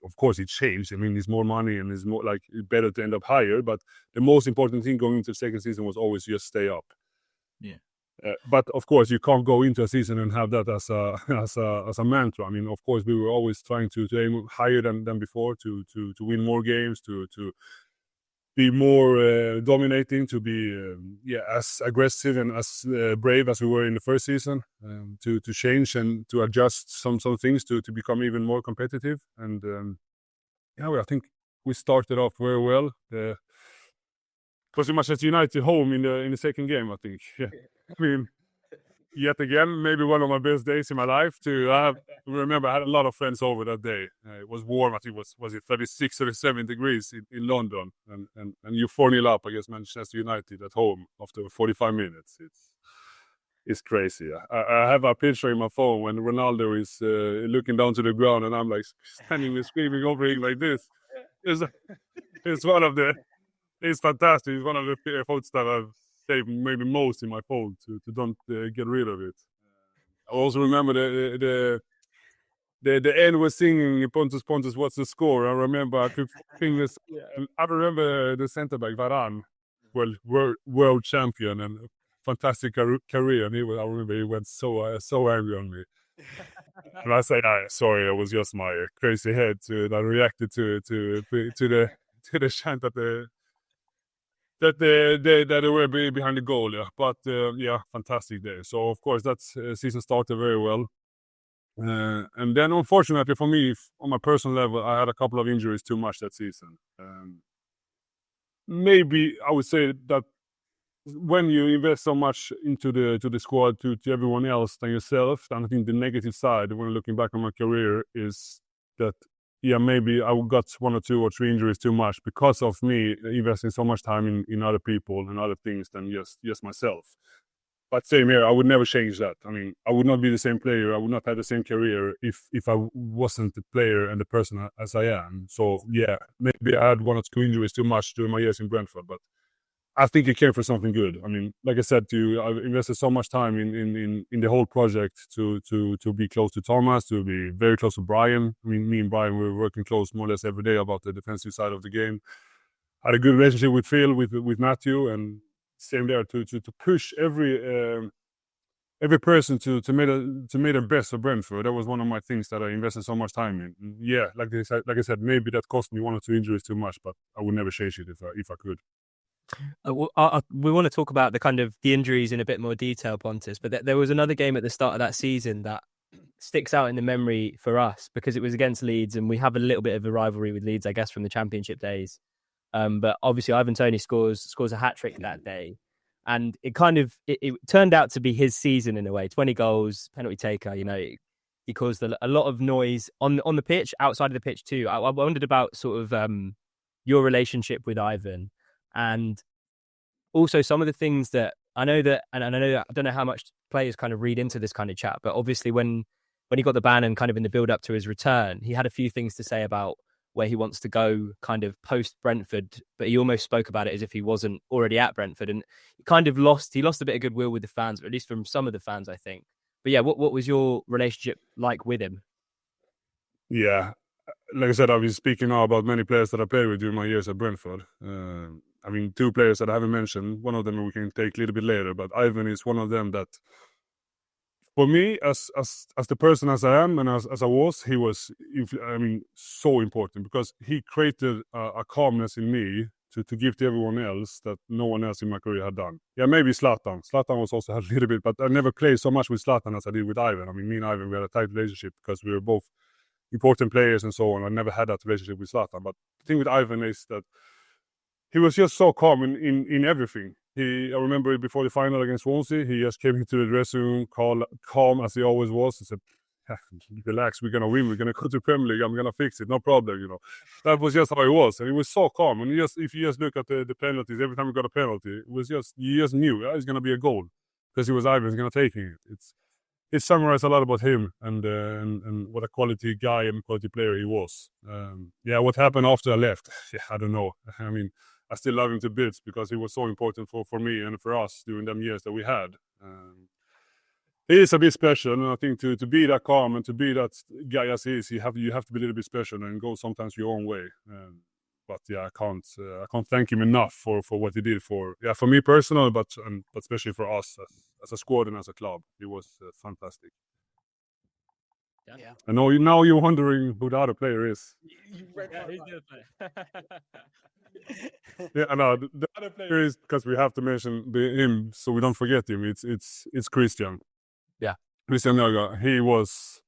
of course it changed. I mean, it's more money and it's more like better to end up higher. But the most important thing going into the second season was always just stay up. Yeah. But of course, you can't go into a season and have that as a mantra. I mean, of course, we were always trying to aim higher than before, to win more games, to be more dominating, to be as aggressive and as brave as we were in the first season, to change and to adjust some things to become even more competitive. And I think we started off very well. It was Manchester United home in the second game, I think. Yeah. I mean, yet again, maybe one of my best days in my life. Remember, I had a lot of friends over that day. It was warm. I think was it 36, 37 degrees in London, and you 4-0 up against Manchester United at home after 45 minutes. It's crazy. I have a picture in my phone when Ronaldo is looking down to the ground, and I'm like standing and screaming over him like this. It's fantastic. It's one of the photos that save maybe most in my phone to don't get rid of it. I also remember the end was singing Pontus, what's the score? I remember I could sing this. And I remember the centre back Varane, world champion and fantastic career, and I remember he went so angry on me. And I said, sorry, it was just my crazy head that reacted to the chant that they were behind the goal. Yeah, but fantastic day. So of course that season started very well. And then unfortunately for me, on my personal level, I had a couple of injuries too much that season. Maybe I would say that when you invest so much into the squad to everyone else than yourself, and I think the negative side when looking back on my career is that maybe I got 1 or 2 or 3 injuries too much because of me investing so much time in other people and other things than just myself. But same here, I would never change that. I mean, I would not be the same player. I would not have the same career if I wasn't the player and the person as I am. So maybe I had 1 or 2 injuries too much during my years in Brentford, but I think it came for something good. I mean, like I said to you, I've invested so much time in the whole project to be close to Thomas, to be very close to Brian. I mean, me and Brian were working close more or less every day about the defensive side of the game. Had a good relationship with Phil, with Matthew, and same there to push every person to make the best of Brentford. That was one of my things that I invested so much time in. Yeah, like I said, maybe that cost me 1 or 2 injuries too much, but I would never change it if I could. We want to talk about the injuries in a bit more detail, Pontus, but there was another game at the start of that season that sticks out in the memory for us because it was against Leeds, and we have a little bit of a rivalry with Leeds, I guess, from the Championship days. But obviously Ivan Toney scores a hat-trick that day, and it turned out to be his season in a way. 20 goals, penalty taker, he caused a lot of noise on the pitch, outside of the pitch too. I wondered about sort of your relationship with Ivan, and also some of the things that I know that, and I don't know how much players kind of read into this kind of chat, but obviously when he got the ban and kind of in the build up to his return, he had a few things to say about where he wants to go kind of post Brentford, but he almost spoke about it as if he wasn't already at Brentford, and he lost a bit of goodwill with the fans, or at least from some of the fans, I think. But yeah, what was your relationship like with him? Yeah, like I said, I was speaking now about many players that I played with during my years at Brentford. I mean, 2 players that I haven't mentioned. One of them we can take a little bit later, but Ivan is one of them that, for me, as the person as I am and as I was, he was, so important because he created a calmness in me to give to everyone else that no one else in my career had done. Yeah, maybe Zlatan. Zlatan was also a little bit, but I never played so much with Zlatan as I did with Ivan. I mean, me and Ivan, we had a tight relationship because we were both important players and so on. I never had that relationship with Zlatan. But the thing with Ivan is that he was just so calm in everything. I remember before the final against Swansea, he just came into the dressing room, calm as he always was, and said, relax, we're going to win, we're going to go to Premier League, I'm going to fix it, no problem, That was just how he was, and he was so calm. And if you just look at the penalties, every time we got a penalty, it was you just knew, it's going to be a goal, because he was Ivan, he's going to take it. It summarized a lot about him and what a quality guy and quality player he was. What happened after I left? I don't know. I mean, I still love him to bits because he was so important for me and for us during them years that we had. He is a bit special, and I think to be that calm and to be that guy as he is, you have to be a little bit special and go sometimes your own way. But I can't thank him enough for what he did for me personally, but especially for us as a squad and as a club. He was fantastic. Yeah. I know now you're wondering who the other player is. Yeah, I know. The other player is, because we have to mention him so we don't forget him. It's Christian. Yeah, Christian Noga. He was,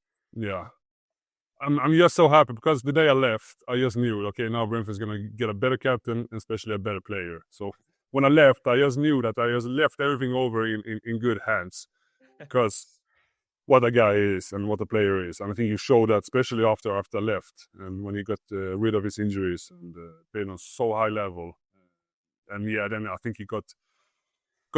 I'm just so happy because the day I left, I just knew, okay, now Brentford's gonna get a better captain and especially a better player. So when I left, I just knew that I just left everything over in good hands because what a guy is and what a player is. And I think he showed that, especially after I left and when he got rid of his injuries and played on so high level. And then I think he got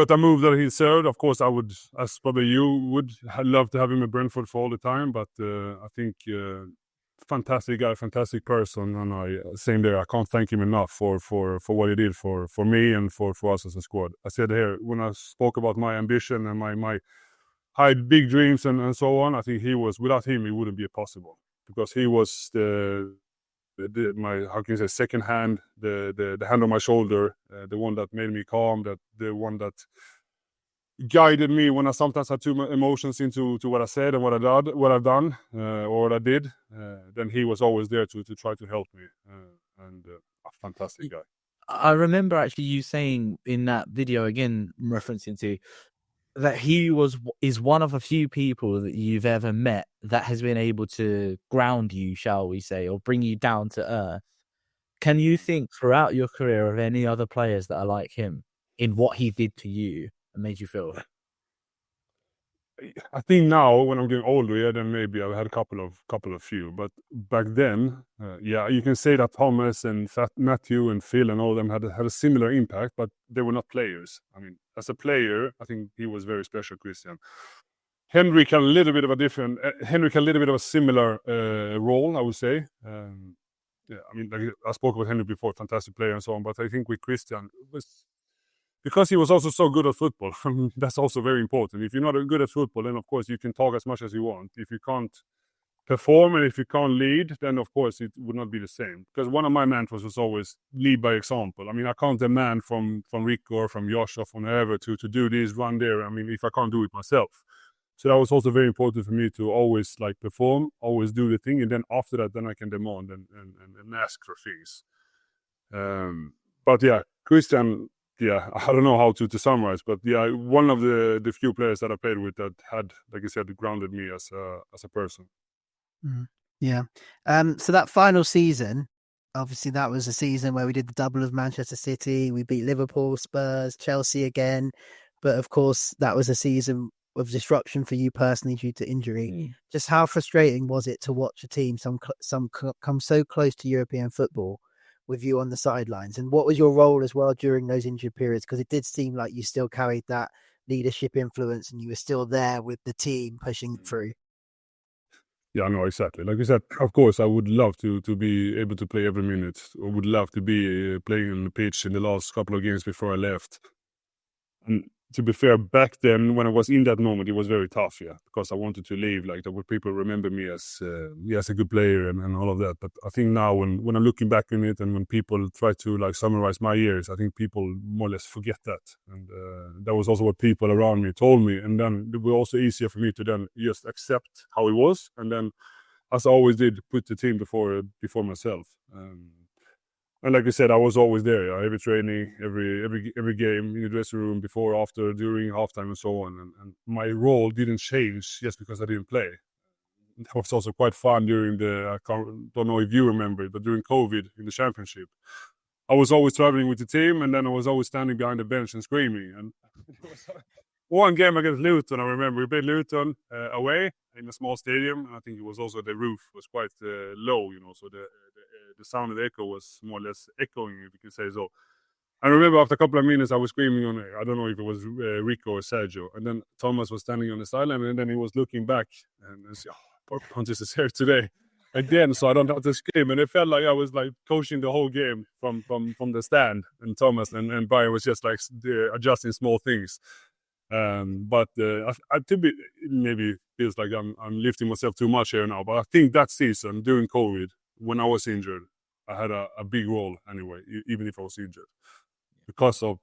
a move that he deserved. Of course, I would, as probably you would, love to have him at Brentford for all the time. But I think fantastic guy, fantastic person, and same there. I can't thank him enough for what he did for me and for us as a squad. I said here when I spoke about my ambition and my high big dreams and so on. I think without him it wouldn't be possible, because he was my, how can you say, second hand, the hand on my shoulder, the one that made me calm, the one that guided me when I sometimes had too much emotions into what I said and what I've done, or what I did. Then he was always there to try to help me, and a fantastic guy. I remember actually you saying in that video, again referencing to, that he is one of a few people that you've ever met that has been able to ground you, shall we say, or bring you down to earth. Can you think throughout your career of any other players that are like him in what he did to you and made you feel? I think now when I'm getting older, then maybe I've had a couple of few. But back then, you can say that Thomas and Matthew and Phil and all of them had a similar impact, but they were not players. I mean, as a player, I think he was very special, Christian. Henrik had a little bit of a similar role, I would say. I mean, like I spoke about Henrik before, fantastic player and so on. But I think with Christian, it was because he was also so good at football. That's also very important. If you're not good at football, then of course you can talk as much as you want. If you can't perform and if you can't lead, then of course it would not be the same. Because one of my mantras was always lead by example. I mean, I can't demand from Rick or from Josh or from whoever to do this, run there. I mean, if I can't do it myself. So that was also very important for me to always like perform, always do the thing, and then after that, then I can demand and ask for things. But yeah, Christian. Yeah, I don't know how to summarize, but yeah, one of the few players that I played with that had, like I said, grounded me as a person. Yeah. So that final season, obviously that was a season where we did the double of Manchester City. We beat Liverpool, Spurs, Chelsea again. But of course, that was a season of disruption for you personally due to injury. Just how frustrating was it to watch a team come so close to European football with you on the sidelines? And what was your role as well during those injured periods? Because it did seem like you still carried that leadership influence and you were still there with the team pushing through. Yeah, no, exactly. Like you said, of course, I would love to be able to play every minute. I would love to be playing on the pitch in the last couple of games before I left. And to be fair, back then, when I was in that moment, it was very tough, because I wanted to leave. Like, that would people remember me as a good player and all of that. But I think now, when I'm looking back on it and when people try to like summarize my years, I think people more or less forget that. And that was also what people around me told me. And then it was also easier for me to then just accept how it was. And then, as I always did, put the team before myself. And like I said, I was always there. Every training, every game, in the dressing room, before, after, during, halftime, and so on. And my role didn't change just because I didn't play. That was also quite fun during don't know if you remember it, but during COVID in the championship, I was always traveling with the team, and then I was always standing behind the bench and screaming. And one game against Luton, I remember we played Luton away in a small stadium, and I think it was also the roof was quite low, so the sound of the echo was more or less echoing, if you can say so. I remember after a couple of minutes, I was screaming on it. I don't know if it was Rico or Sergio. And then Thomas was standing on the sideline, and then he was looking back and said, poor Pontus is here today again, so I don't have to scream. And it felt like I was like coaching the whole game from the stand, and Thomas and Brian was just like adjusting small things. But I maybe feels like I'm lifting myself too much here now. But I think that season during COVID, when I was injured, I had a big role anyway, even if I was injured, because of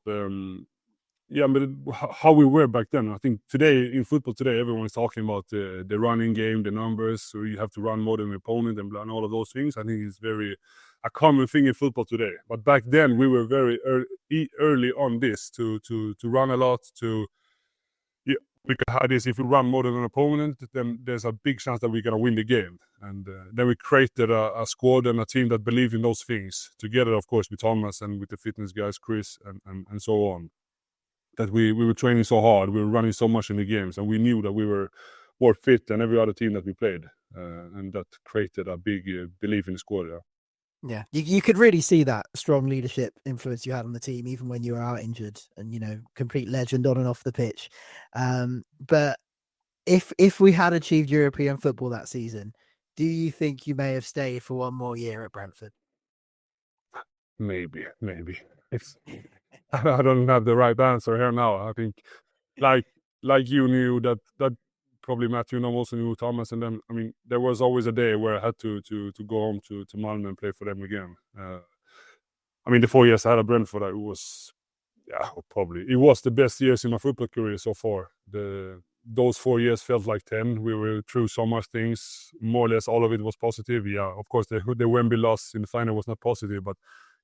how we were back then. I think today in football today, everyone is talking about the running game, the numbers, so you have to run more than the opponent and all of those things. I think it's very a common thing in football today. But back then we were very early on this to run a lot, we had this, if we run more than an opponent, then there's a big chance that we're going to win the game. And then we created a squad and a team that believed in those things, together, of course, with Thomas and with the fitness guys, Chris, and so on. That we were training so hard, we were running so much in the games, and we knew that we were more fit than every other team that we played. And that created a big belief in the squad, Yeah, you could really see that strong leadership influence you had on the team, even when you were out injured, and complete legend on and off the pitch. But if we had achieved European football that season, do you think you may have stayed for one more year at Brentford? Maybe. It's I don't have the right answer here now. I think, like you knew that probably Matthew and I also knew Thomas, and then I mean there was always a day where I had to go home to Malmö and play for them again. I mean the 4 years I had at Brentford, it was it was the best years in my football career so far. Those 4 years felt like 10. We were through so much things. More or less all of it was positive. Yeah, of course the Wembley loss in the final was not positive, but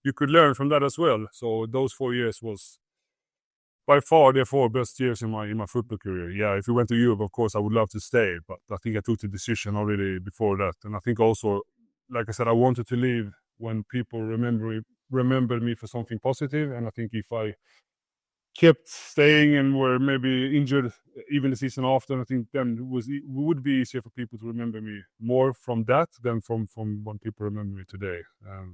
you could learn from that as well. So those 4 years was by far the 4 best years in my football career. Yeah, if we went to Europe, of course I would love to stay, but I think I took the decision already before that. And I think also, like I said, I wanted to leave when people remembered me for something positive. And I think if I kept staying and were maybe injured even the season after, I think then it would be easier for people to remember me more from that than from when people remember me today.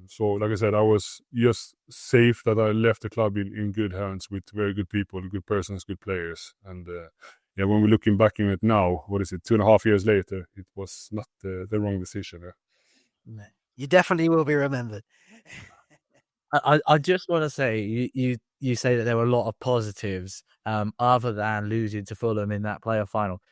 So like I said, I was just safe that I left the club in good hands with very good people, good persons, good players. And when we're looking back in it now, what is it, 2.5 years later, it was not the wrong decision. You definitely will be remembered. I just want to say, you say that there were a lot of positives other than losing to Fulham in that playoff final.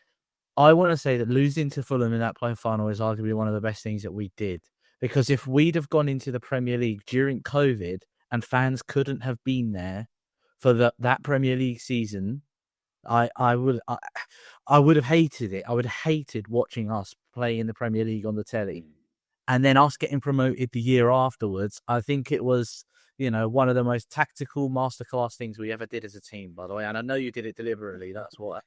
I want to say that losing to Fulham in that playoff final is arguably one of the best things that we did. Because if we'd have gone into the Premier League during COVID and fans couldn't have been there for that Premier League season, I would have hated it. I would have hated watching us play in the Premier League on the telly. And then us getting promoted the year afterwards. I think it was, one of the most tactical masterclass things we ever did as a team, by the way. And I know you did it deliberately. That's why.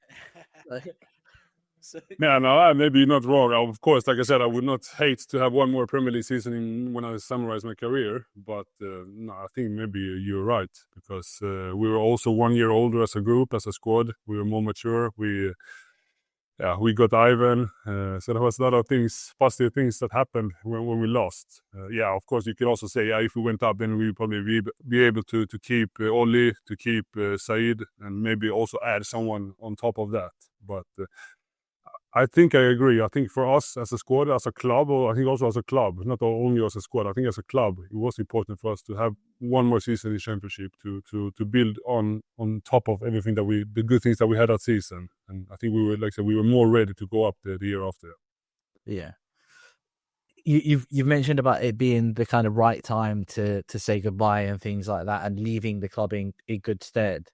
Yeah, no, maybe you're not wrong. Of course, like I said, I would not hate to have one more Premier League season when I summarize my career. But no, I think maybe you're right, because we were also 1 year older as a group, as a squad. We were more mature. We got Ivan. So there was a lot of things, positive things that happened when we lost. Of course, you can also say, if we went up, then we would probably be able to keep Oli, to keep Said, and maybe also add someone on top of that. But I think I agree. I think for us as a squad, as a club, or I think also as a club, not only as a squad, I think as a club, it was important for us to have one more season in Championship to build on top of everything the good things that we had that season. And I think we were, like I said, we were more ready to go up the year after. Yeah. You've mentioned about it being the kind of right time to say goodbye and things like that, and leaving the club in good stead.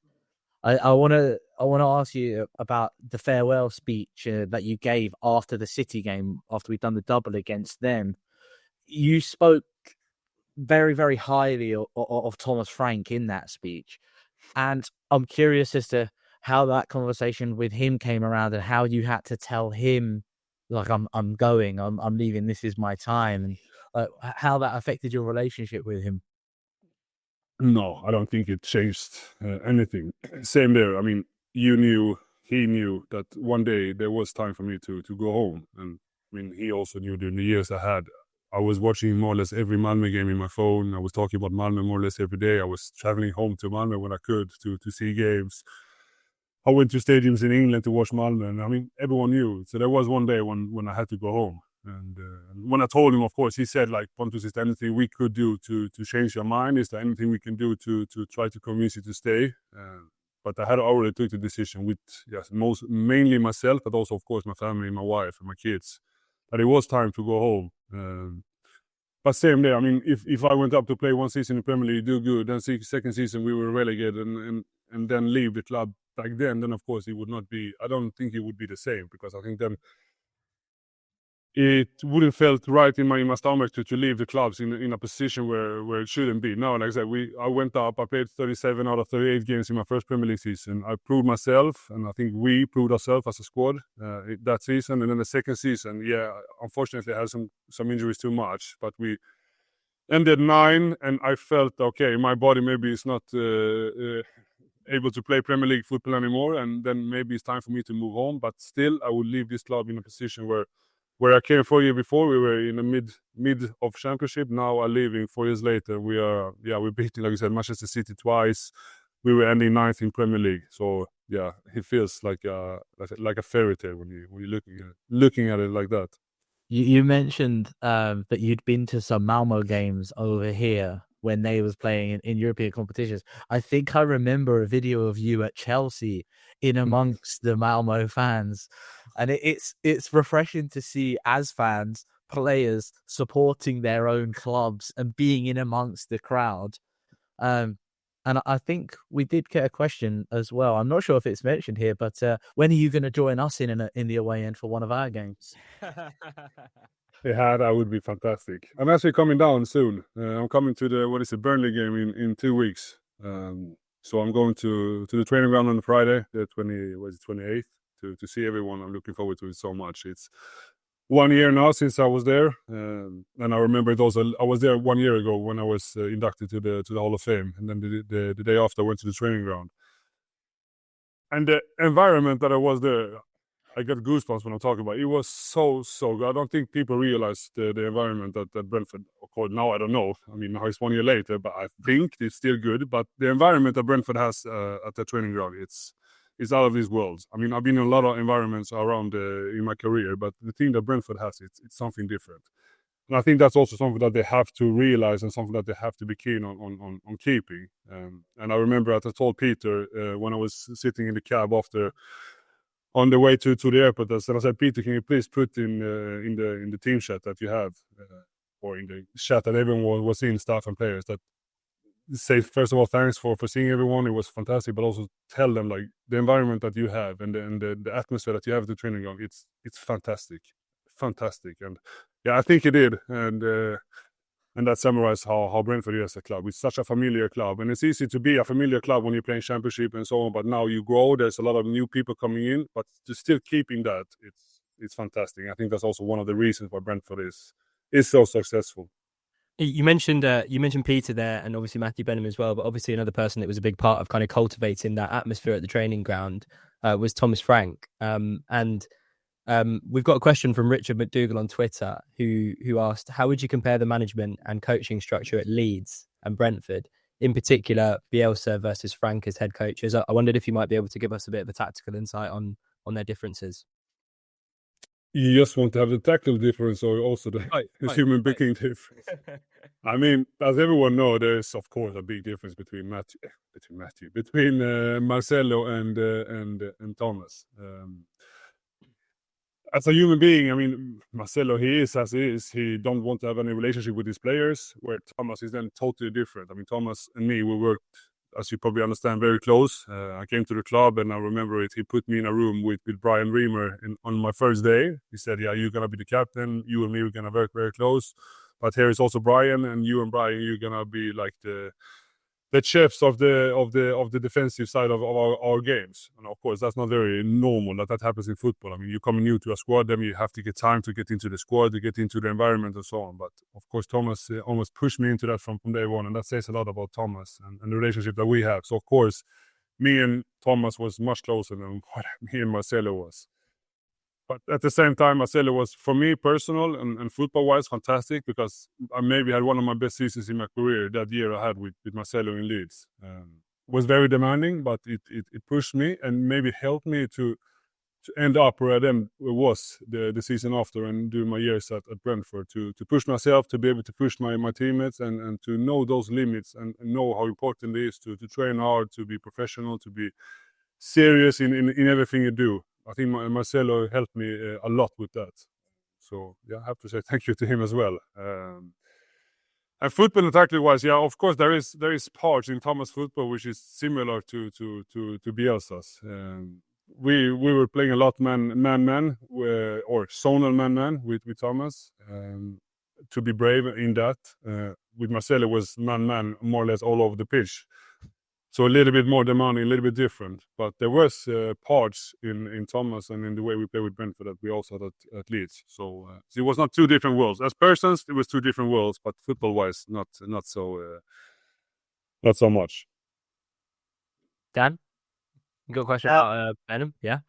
I want to ask you about the farewell speech that you gave after the City game, after we'd done the double against them. You spoke very, very highly of Thomas Frank in that speech. And I'm curious as to how that conversation with him came around, and how you had to tell him, like, I'm leaving, this is my time, and how that affected your relationship with him. No, I don't think it changed anything. Same there. I mean, he knew that one day there was time for me to go home. And I mean, he also knew during the years I was watching more or less every Malmö game in my phone. I was talking about Malmö more or less every day. I was traveling home to Malmö when I could to see games. I went to stadiums in England to watch Malmö. And I mean, everyone knew. So there was one day when I had to go home. And when I told him, of course, he said, like, Pontus, is there anything we could do to change your mind? Is there anything we can do to try to convince you to stay? But I had already took the decision with, mainly myself, but also, of course, my family, my wife, and my kids, that it was time to go home. But same there, I mean, if I went up to play one season in Premier League, do good, then second season we were relegated and then leave the club back then of course it would not be, I don't think it would be the same, because I think then it wouldn't felt right in my stomach to leave the clubs in a position where it shouldn't be. No, like I said, I went up, I played 37 out of 38 games in my first Premier League season. I proved myself, and I think we proved ourselves as a squad that season. And then the second season, unfortunately I had some injuries too much, but we ended 9, and I felt, okay, my body maybe is not able to play Premier League football anymore, and then maybe it's time for me to move on. But still, I would leave this club in a position where I came 4 years before. We were in the mid of Championship. Now I'm leaving 4 years later. We're beating, like I said, Manchester City twice. We were ending 9th in Premier League. So it feels like a fairy tale when you're looking at it like that. You mentioned that you'd been to some Malmo games over here when they was playing in European competitions. I think I remember a video of you at Chelsea in amongst the Malmo fans, and it's refreshing to see as fans players supporting their own clubs and being in amongst the crowd. And I think we did get a question as well. I'm not sure if it's mentioned here, but when are you going to join us in the away end for one of our games? Yeah, that would be fantastic. I'm actually coming down soon. I'm coming to the Burnley game in 2 weeks. So I'm going to the training ground on Friday, the 28th, to see everyone. I'm looking forward to it so much. It's 1 year now since I was there, and I remember it also. I was there 1 year ago when I was inducted to the Hall of Fame, and then the day after I went to the training ground. And the environment that I was there, I got goosebumps when I'm talking about it. It was so good. I don't think people realize the environment that Brentford, of course, now I don't know. I mean, now it's 1 year later, but I think it's still good. But the environment that Brentford has at the training ground, it's out of this world. I mean, I've been in a lot of environments around in my career, but the thing that Brentford has, it's something different. And I think that's also something that they have to realize and something that they have to be keen on keeping. And I remember that I told Peter when I was sitting in the cab on the way to the airport, and I said, Peter, can you please put in the team chat that you have, or in the chat that everyone was in, staff and players, that say, first of all, thanks for seeing everyone. It was fantastic, but also tell them like the environment that you have and the atmosphere that you have at the training ground. It's fantastic. And yeah, I think it did. And that summarized how Brentford is as a club. It's such a familiar club, and it's easy to be a familiar club when you're playing championship and so on. But now you grow. There's a lot of new people coming in, but to still keeping that, it's fantastic. I think that's also one of the reasons why Brentford is so successful. You mentioned Peter there, and obviously Matthew Benham as well. But obviously another person that was a big part of kind of cultivating that atmosphere at the training ground was Thomas Frank. We've got a question from Richard McDougall on Twitter who asked, how would you compare the management and coaching structure at Leeds and Brentford, in particular Bielsa versus Frank as head coaches? I wondered if you might be able to give us a bit of a tactical insight on their differences. You just want to have the tactical difference or also the human being difference? I mean, as everyone knows, there's of course a big difference between Marcelo and Thomas. As a human being, I mean, Marcelo, he is as he is. He don't want to have any relationship with his players, where Thomas is then totally different. I mean, Thomas and me, we worked, as you probably understand, very close. I came to the club, and I remember it. He put me in a room with Brian Reamer on my first day. He said, yeah, you're going to be the captain. You and me, we're going to work very close. But here is also Brian, and you and Brian, you're going to be like the chefs of the defensive side of our games. And of course, that's not very normal that happens in football. I mean, you come new to a squad, then you have to get time to get into the squad, to get into the environment and so on. But of course, Thomas almost pushed me into that from day one, and that says a lot about Thomas and the relationship that we have. So of course, me and Thomas was much closer than what me and Marcelo was. But at the same time, Marcelo was, for me, personal and football-wise, fantastic, because I maybe had one of my best seasons in my career that year I had with Marcelo in Leeds. Was very demanding, but it pushed me and maybe helped me to end up where I then was the season after and do my years at Brentford, to push myself, to be able to push my teammates and to know those limits and know how important it is to train hard, to be professional, to be serious in everything you do. I think Marcelo helped me a lot with that. So yeah, I have to say thank you to him as well. And football and tactic-wise, yeah, of course there is parts in Thomas football which is similar to Bielsa's. We were playing a lot man or zonal man with Thomas. To be brave in that. With Marcelo was man more or less all over the pitch. So a little bit more demanding, a little bit different. But there was parts in Thomas and in the way we play with Brentford that we also had at Leeds. So it was not two different worlds. As persons, it was two different worlds, but football-wise, not so much. Dan, you got a question about Benham? Yeah.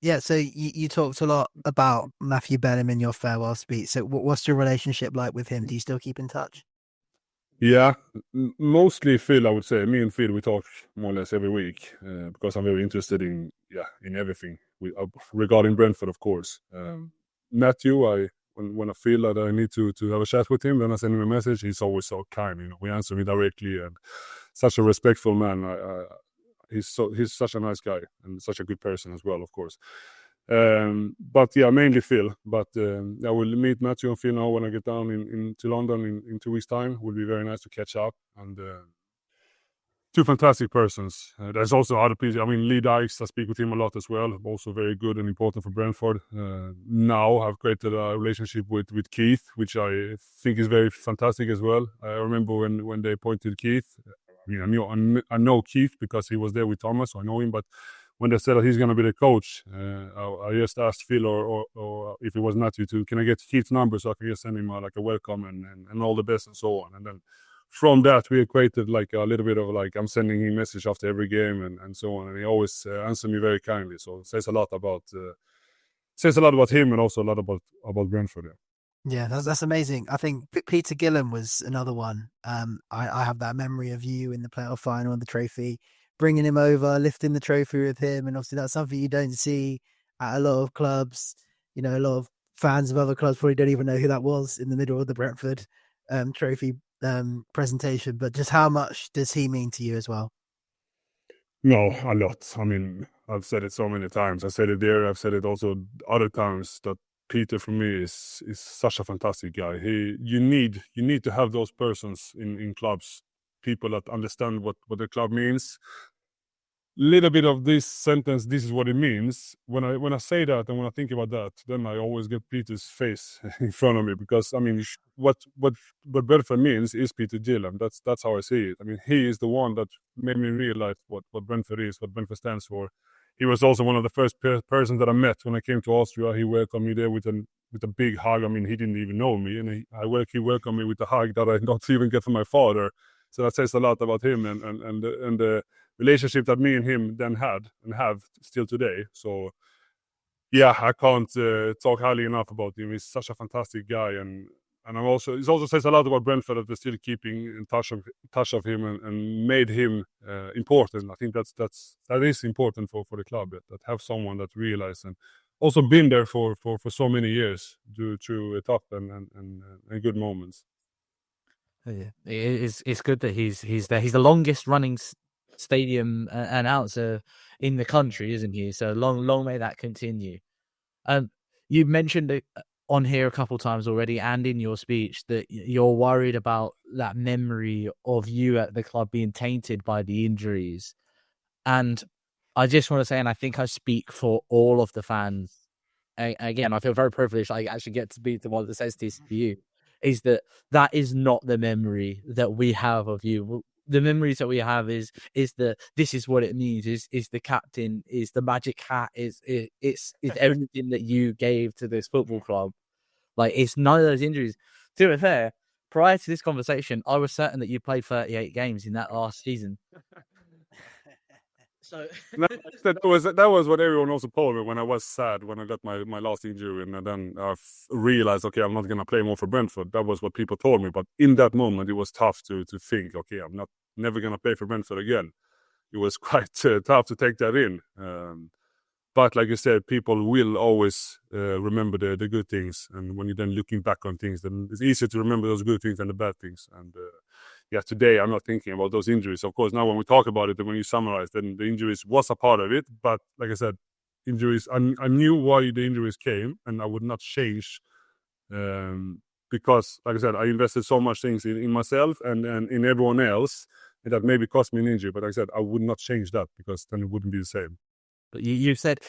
Yeah, so you talked a lot about Matthew Benham in your farewell speech. So what's your relationship like with him? Do you still keep in touch? Yeah, mostly Phil, I would say. Me and Phil, we talk more or less every week because I'm very interested in everything regarding Brentford, of course. Matthew, when I feel that I need to have a chat with him, then I send him a message. He's always so kind, you know. We answer me directly, and such a respectful man. He's such a nice guy and such a good person as well, of course. But yeah, mainly Phil. But I will meet Matthew and Phil now when I get down to London in 2 weeks' time. It will be very nice to catch up, and two fantastic persons. There's also other people. I mean, Lee Dykes, I speak with him a lot as well. Also very good and important for Brentford. Now I've created a relationship with Keith, which I think is very fantastic as well. I remember when they appointed Keith. I mean, I know Keith because he was there with Thomas, so I know him. But when they said that he's going to be the coach, I just asked Phil or if it was Matthew can I get Keith's number so I can just send him like a welcome and all the best and so on. And then from that, we equated like a little bit of like I'm sending him message after every game and so on. And he always answered me very kindly. So it says a lot about him and also a lot about Brentford. Yeah, that's amazing. I think Peter Gillen was another one. I have that memory of you in the playoff final and the trophy, bringing him over, lifting the trophy with him. And obviously that's something you don't see at a lot of clubs. You know, a lot of fans of other clubs probably don't even know who that was in the middle of the Brentford trophy presentation. But just how much does he mean to you as well? No, a lot. I mean, I've said it so many times. I said it there. I've said it also other times that Peter for me is such a fantastic guy. You need to have those persons in clubs, people that understand what the club means. Little bit of this sentence, this is what it means. When I say that and when I think about that, then I always get Peter's face in front of me because I mean, what Brentford means is Peter Gillen. That's how I see it. I mean, he is the one that made me realize what Brentford is, what Brentford stands for. He was also one of the first persons that I met when I came to Austria. He welcomed me there with a big hug. I mean, he didn't even know me, and he welcomed me with a hug that I not even get from my father. So that says a lot about him and the relationship that me and him then had and have still today. So yeah, I can't talk highly enough about him. He's such a fantastic guy, and it also says a lot about Brentford that they're still keeping in touch of him and made him important. I think that is important for the club that have someone that realized and also been there for so many years through tough and good moments. Yeah, it's good that he's there. He's the longest running stadium announcer in the country, isn't he? So long may that continue. You mentioned it on here a couple times already, and in your speech, that you're worried about that memory of you at the club being tainted by the injuries. And I just want to say, and I think I speak for all of the fans. Again, I feel very privileged. I actually get to be the one that says this to you. Is that is not the memory that we have of you. The memories that we have is the this is what it means, is the captain, is the magic hat, is everything that you gave to this football club. Like, it's none of those injuries. To be fair, prior to this conversation, I was certain that you played 38 games in that last season. So that was what everyone also told me when I was sad when I got my last injury, and then I realized, okay, I'm not gonna play more for Brentford. That was what people told me, but in that moment it was tough to think, okay, I'm never gonna play for Brentford again. It was quite tough to take that in. But like you said, people will always remember the good things, and when you're then looking back on things, then it's easier to remember those good things than the bad things. And yeah, today I'm not thinking about those injuries. Of course, now when we talk about it and when you summarize, then the injuries was a part of it. But like I said, injuries, I knew why the injuries came, and I would not change because, like I said, I invested so much things in myself and in everyone else, and that maybe cost me an injury. But like I said, I would not change that because then it wouldn't be the same. But you said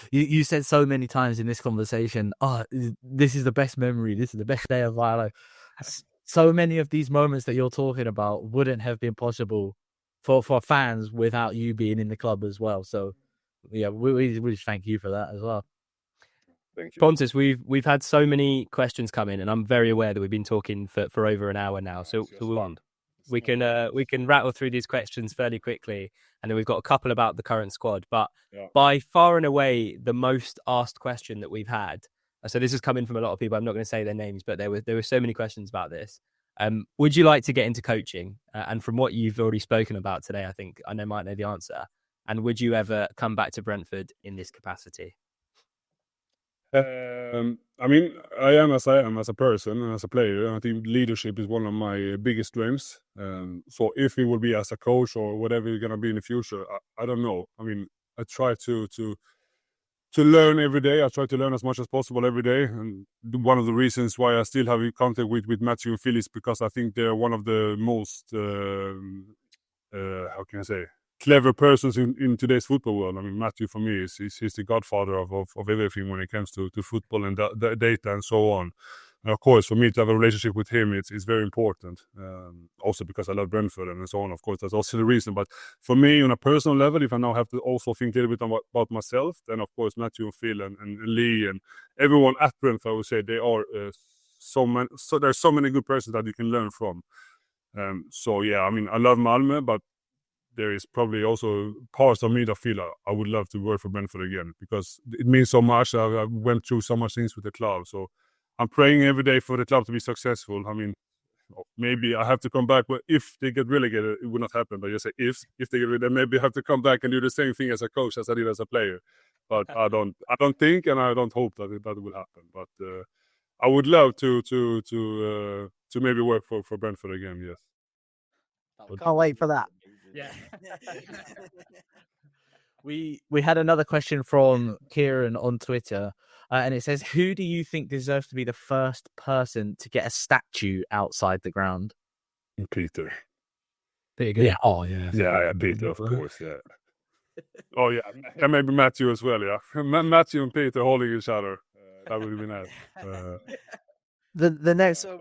so many times in this conversation, this is the best memory, this is the best day of my life. So many of these moments that you're talking about wouldn't have been possible for fans without you being in the club as well. So yeah, we just thank you for that as well. Thank you. Pontus, we've had so many questions come in, and I'm very aware that we've been talking for over an hour now. So we can rattle through these questions fairly quickly, and then we've got a couple about the current squad. But by far and away, the most asked question that we've had. So this is coming from a lot of people. I'm not going to say their names, but there were so many questions about this. Would you like to get into coaching? And from what you've already spoken about today, I think I might know the answer. And would you ever come back to Brentford in this capacity? I mean, I am as I am as a person and as a player. I think leadership is one of my biggest strengths. So if it will be as a coach or whatever you're gonna be in the future, I don't know. I mean, I try to learn every day. I try to learn as much as possible every day. And one of the reasons why I still have contact with Matthew and Phil is because I think they're one of the most how can I say, clever persons in today's football world. I mean, Matthew for me he's the godfather of everything when it comes to football and the data and so on. And of course, for me to have a relationship with him, it's very important. Also because I love Brentford and so on. Of course, that's also the reason. But for me, on a personal level, if I now have to also think a little bit about myself, then of course Matthew and Phil and Lee and everyone at Brentford, I would say they are so there's so many good persons that you can learn from. So yeah, I mean, I love Malmö, but there is probably also parts of me that feel I would love to work for Brentford again because it means so much. I went through so much things with the club, so I'm praying every day for the club to be successful. I mean, maybe I have to come back, but if they get relegated, it will not happen. But you say if they get relegated, maybe I have to come back and do the same thing as a coach as I did as a player. But I don't think and I don't hope that will happen. But I would love to maybe work for Brentford again. Yes. Can't wait for that. Yeah. We had another question from Kieran on Twitter, and it says, "Who do you think deserves to be the first person to get a statue outside the ground?" Peter. There you go. Yeah. Oh, yeah. Yeah, Peter, of course. Yeah. Oh yeah, and maybe Matthew as well. Yeah, Matthew and Peter holding each other. That would be nice. The next one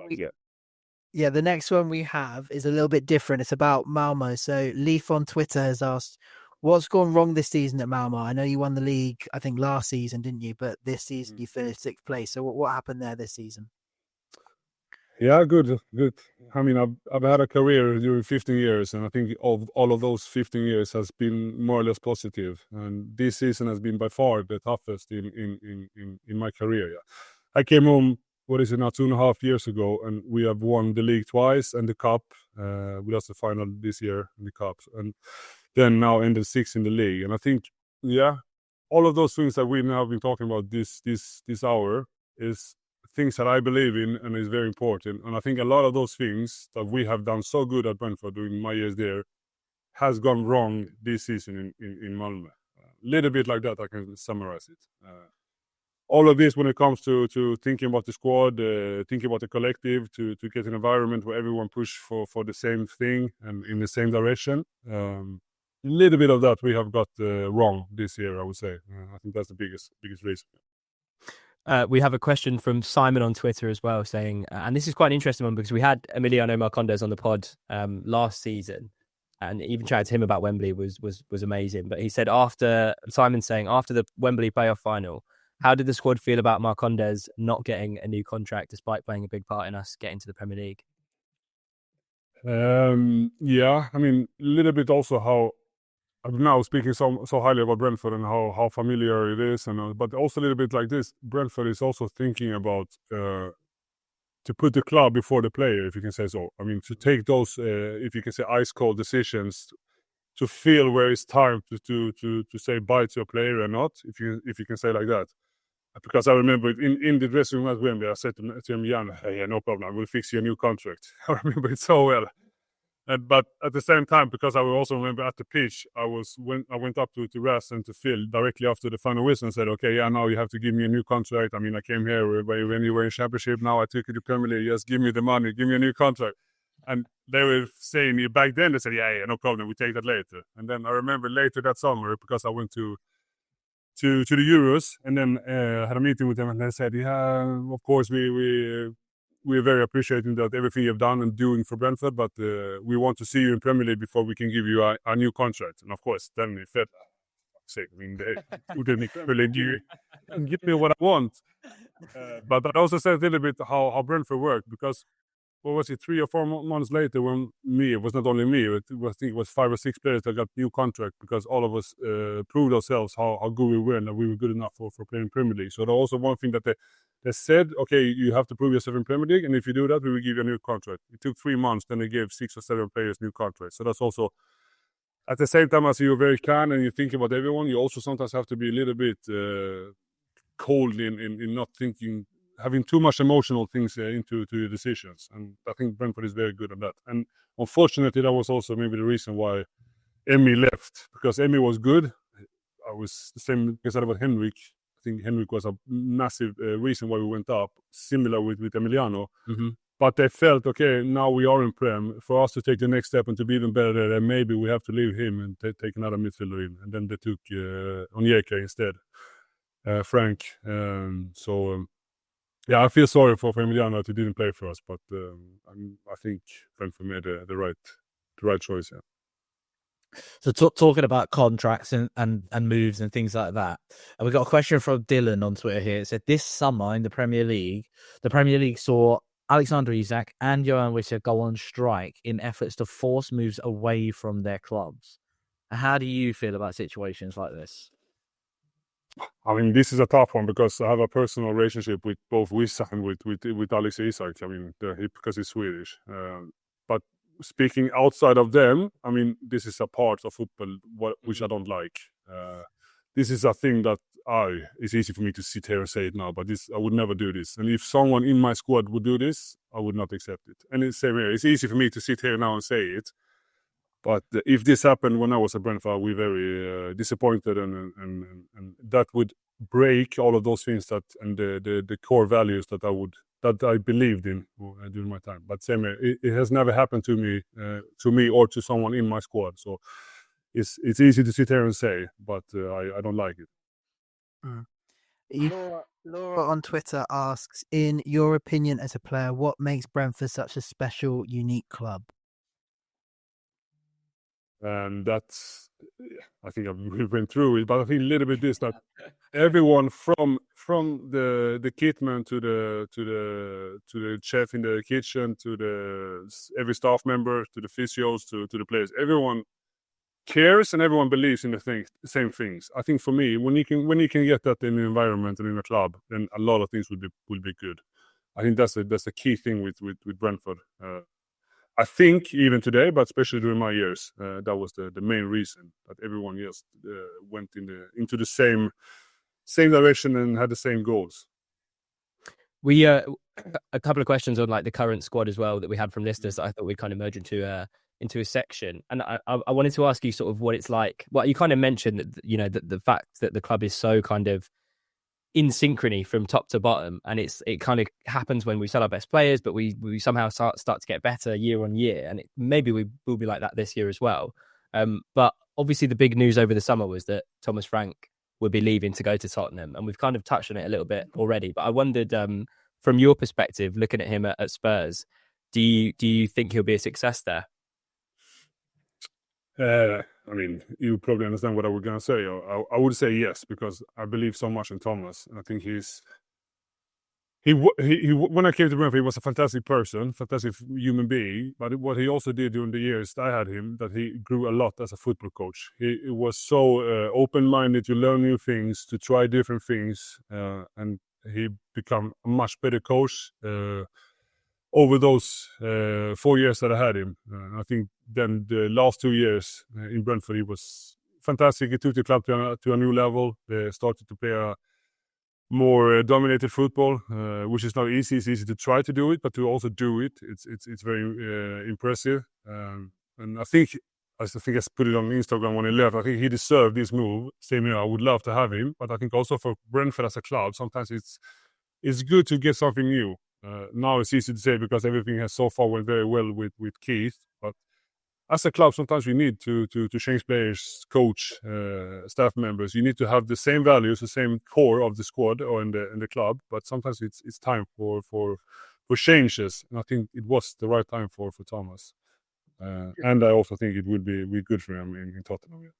the next one we have is a little bit different. It's about Malmo. So Leaf on Twitter has asked, what's gone wrong this season at Malmo? I know you won the league, I think last season, didn't you? But this season you finished 6th place. So what happened there this season? Yeah, good. I mean, I've had a career during 15 years, and I think all of those 15 years has been more or less positive. And this season has been by far the toughest in my career. Yeah. I came home, what is it now, 2.5 years ago, and we have won the league twice and the cup. We lost the final this year in the cup, and then now ended 6th in the league. And I think, yeah, all of those things that we now have been talking about this hour is things that I believe in and is very important. And I think a lot of those things that we have done so good at Brentford during my years there has gone wrong this season in Malmö. A little bit like that, I can summarize it. All of this when it comes to thinking about the squad, thinking about the collective, to get an environment where everyone push for the same thing and in the same direction. A little bit of that we have got wrong this year, I would say. I think that's the biggest reason. We have a question from Simon on Twitter as well saying, and this is quite an interesting one because we had Emiliano Marcondes on the pod last season, and even chatted to him about Wembley was amazing. But he said after the Wembley playoff final, how did the squad feel about Marcondes not getting a new contract despite playing a big part in us getting to the Premier League? Yeah, I mean, a little bit also how I'm now speaking so highly about Brentford and how familiar it is, but also a little bit like this. Brentford is also thinking about to put the club before the player, if you can say so. I mean, to take those, if you can say, ice cold decisions, to feel where it's time to say bye to a player or not, if you can say like that. Because I remember in the dressing room at Wembley, I said to him, Jan, hey, no problem, I will fix you a new contract. I remember it so well. But at the same time, because I will also remember at the pitch, I went up to Ras and to Phil directly after the final whistle and said, okay, yeah, now you have to give me a new contract. I mean, I came here when you were in Championship, now I took you to Premier League, just give me the money, give me a new contract. And they were saying, back then, they said, yeah, no problem, we take that later. And then I remember later that summer, because I went to the Euros and then had a meeting with them, and they said, yeah, of course, we're very appreciating that everything you've done and doing for Brentford, but we want to see you in Premier League before we can give you a new contract. And of course, then it felt, I mean, they put in the Premier League, you give me what I want. But that also says a little bit how Brentford worked, because what was it, 3 or 4 months later when it was not only me, I think it was 5 or 6 players that got new contract because all of us proved ourselves how good we were and that we were good enough for playing Premier League. So also one thing that they said, okay, you have to prove yourself in Premier League, and if you do that, we will give you a new contract. It took 3 months, then they gave 6 or 7 players new contracts. So that's also, at the same time as you're very kind and you think about everyone, you also sometimes have to be a little bit cold in not thinking, having too much emotional things into your decisions. And I think Brentford is very good at that. And unfortunately, that was also maybe the reason why Emmy left, because Emmy was good. I was the same I said about Henrik. I think Henrik was a massive reason why we went up, similar with Emiliano. Mm-hmm. But they felt, okay, now we are in Prem. For us to take the next step and to be even better there, maybe we have to leave him and take another midfielder in. And then they took Onyeka instead, Frank. Yeah, I feel sorry for Emiliano that he didn't play for us, but I think Brentford made the right choice. Yeah. So talking about contracts and moves and things like that, and we got a question from Dylan on Twitter here. It said, this summer in the Premier League saw Alexander Isak and Johan Wissa go on strike in efforts to force moves away from their clubs. How do you feel about situations like this? I mean, this is a tough one because I have a personal relationship with both Wissa and with Alex Isak. I mean, because he's Swedish. But speaking outside of them, I mean, this is a part of football which I don't like. This is a thing that it's easy for me to sit here and say it now, but I would never do this. And if someone in my squad would do this, I would not accept it. And it's same here. It's easy for me to sit here now and say it. But if this happened when I was at Brentford, we're very disappointed, and that would break all of those things and the core values that I believed in during my time. But same here, it has never happened to me or to someone in my squad. So it's easy to sit here and say, but I don't like it. Laura on Twitter asks, in your opinion as a player, what makes Brentford such a special, unique club? And that's, I think we went through it, but I think a little bit this, that everyone from the kitman to the chef in the kitchen to every staff member to the physios to the players, everyone cares and everyone believes in the same things. I think for me, when you can get that in the environment and in a club, then a lot of things will be good. I think that's the key thing with Brentford. I think even today, but especially during my years, that was the main reason that everyone just went into the same direction and had the same goals. We a couple of questions on like the current squad as well that we had from listeners that I thought we'd kind of merge into a section, and I wanted to ask you sort of what it's like. Well, you kind of mentioned that, you know, the fact that the club is so kind of in synchrony from top to bottom, and it kind of happens when we sell our best players, but we somehow start to get better year on year, and maybe we will be like that this year as well. But obviously the big news over the summer was that Thomas Frank would be leaving to go to Tottenham, and we've kind of touched on it a little bit already, but I wondered, from your perspective, looking at him at Spurs, do you think he'll be a success there? I mean, you probably understand what I was going to say. I would say yes, because I believe so much in Thomas. And I think when I came to Brentford, he was a fantastic person, fantastic human being. But what he also did during the years I had him, that he grew a lot as a football coach. He was so open-minded to learn new things, to try different things. And he became a much better coach over those 4 years that I had him. I think then the last 2 years in Brentford, he was fantastic. He took the club to a new level. They started to play a more dominated football, which is not easy. It's easy to try to do it, but to also do it, it's very impressive. And I think I put it on Instagram when he left. I think he deserved this move. Same here, I would love to have him, but I think also for Brentford as a club, sometimes it's good to get something new. Now it's easy to say because everything has so far went very well with Keith. But as a club, sometimes we need to change players, coach, staff members. You need to have the same values, the same core of the squad or in the club. But sometimes it's time for changes, and I think it was the right time for Thomas. And I also think it would be good for him in Tottenham. Yeah.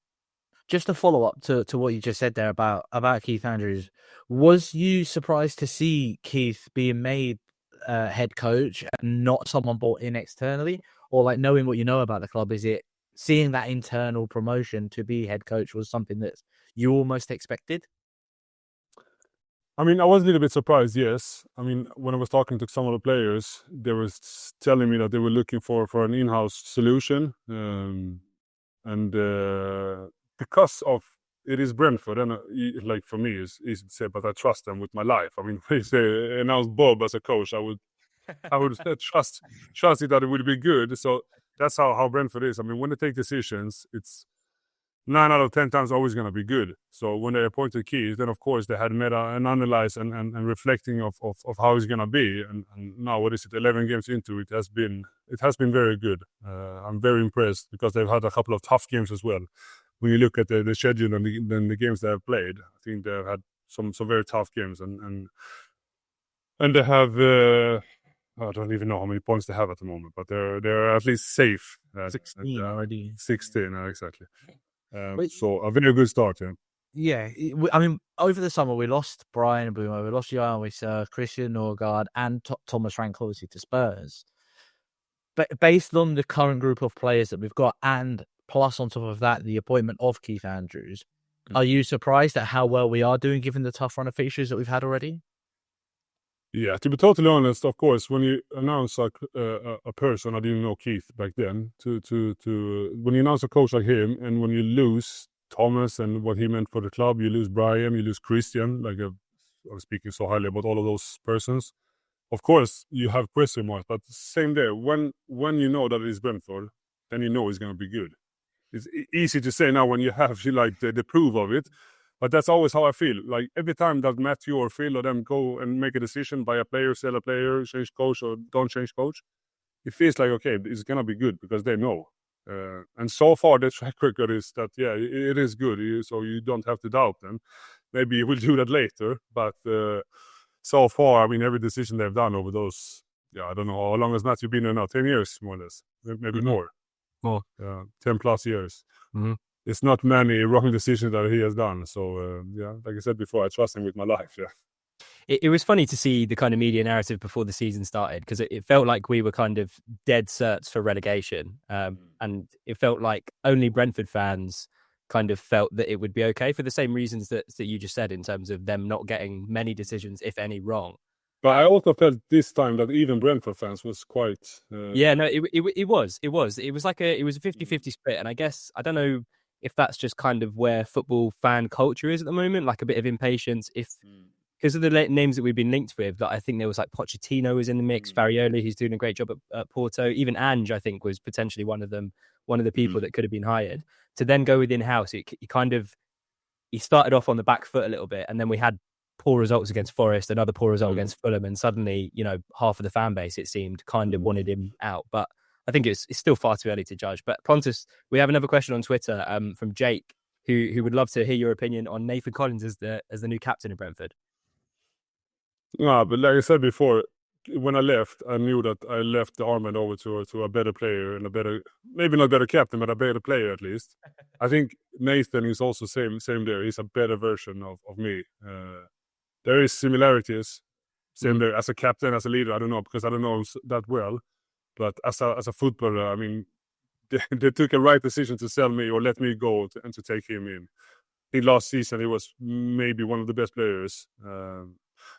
Just a follow up to what you just said there about Keith Andrews. Was you surprised to see Keith being made head coach and not someone brought in externally? Or like, knowing what you know about the club, is it seeing that internal promotion to be head coach was something that you almost expected? I mean, I was a little bit surprised, yes. I mean, when I was talking to some of the players, they were telling me that they were looking for an in-house solution. And because of it is Brentford, and like for me, it's easy to say, but I trust them with my life. I mean, if they announced Bob as a coach, I would trust it that it would be good. So that's how Brentford is. I mean, when they take decisions, it's 9 out of 10 times always going to be good. So when they appointed Keith, then of course they had meta and analyze and reflecting of how it's going to be. And now, what is it, 11 games into it has been very good. I'm very impressed because they've had a couple of tough games as well. When you look at the schedule and the games they have played, I think they've had some very tough games and they have I don't even know how many points they have at the moment, but they're at least safe. 16 already. 16, exactly. So a very good start, yeah. Yeah, I mean, over the summer we lost Brian Boomer, we lost Jan, Christian Norgard, and Thomas Frank obviously to Spurs. But based on the current group of players that we've got, and plus on top of that, the appointment of Keith Andrews, are you surprised at how well we are doing given the tough run of fixtures that we've had already? Yeah, to be totally honest, of course, when you announce a person, I didn't know Keith back then, to when you announce a coach like him, and when you lose Thomas and what he meant for the club, you lose Brian, you lose Christian, like I was speaking so highly about all of those persons. Of course, you have question marks, but same there. When you know that it's Brentford, then you know it's going to be good. It's easy to say now when you have the proof of it. But that's always how I feel. Like every time that Matthew or Phil or them go and make a decision, buy a player, sell a player, change coach or don't change coach, it feels like, okay, it's going to be good because they know. And so far, the track record is that, yeah, it is good. So you don't have to doubt them. Maybe you will do that later. But so far, I mean, every decision they've done over those, I don't know, how long has Matthew been there now? 10 years, more or less. Maybe more. 10 plus years. Mm-hmm. It's not many wrong decisions that he has done. So, like I said before, I trust him with my life, It was funny to see the kind of media narrative before the season started because it felt like we were kind of dead certs for relegation. And it felt like only Brentford fans kind of felt that it would be okay for the same reasons that you just said in terms of them not getting many decisions, if any, wrong. But I also felt this time that even Brentford fans was quite... it was. It was like it was a 50-50 split. And I guess, I don't know if that's just kind of where football fan culture is at the moment, like a bit of impatience. Because of the names that we've been linked with, that I think there was like Pochettino was in the mix, Farioli, who's doing a great job at Porto. Even Ange, I think, was potentially one of the people that could have been hired. To then go with in-house, he started off on the back foot a little bit, and then we had poor results against Forest, another poor result against Fulham, and suddenly, half of the fan base, it seemed, kind of wanted him out. But I think it's still far too early to judge. But Pontus, we have another question on Twitter from Jake, who would love to hear your opinion on Nathan Collins as the new captain of Brentford. No, but like I said before, when I left, I knew that I left the armband over to a better player and maybe not better captain, but a better player at least. I think Nathan is also same there. He's a better version of me. There is similarities. Same there as a captain, as a leader. I don't know because I don't know that well. But as a footballer, I mean, they took a right decision to sell me or let me go and to take him in. I think last season he was maybe one of the best players.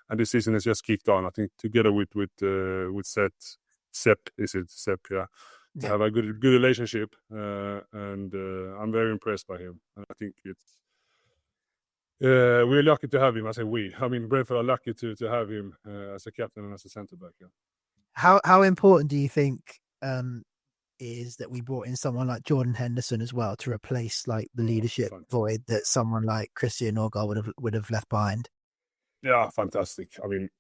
And this season has just kicked on. I think together with Sepp, yeah. They have a good relationship, and I'm very impressed by him. And I think we're lucky to have him. I say we. I mean, Brentford are lucky to have him as a captain and as a centre back. Yeah. How important do you think is that we brought in someone like Jordan Henderson as well to replace like the leadership void that someone like Christian Norgard would have left behind? Yeah, fantastic. I mean,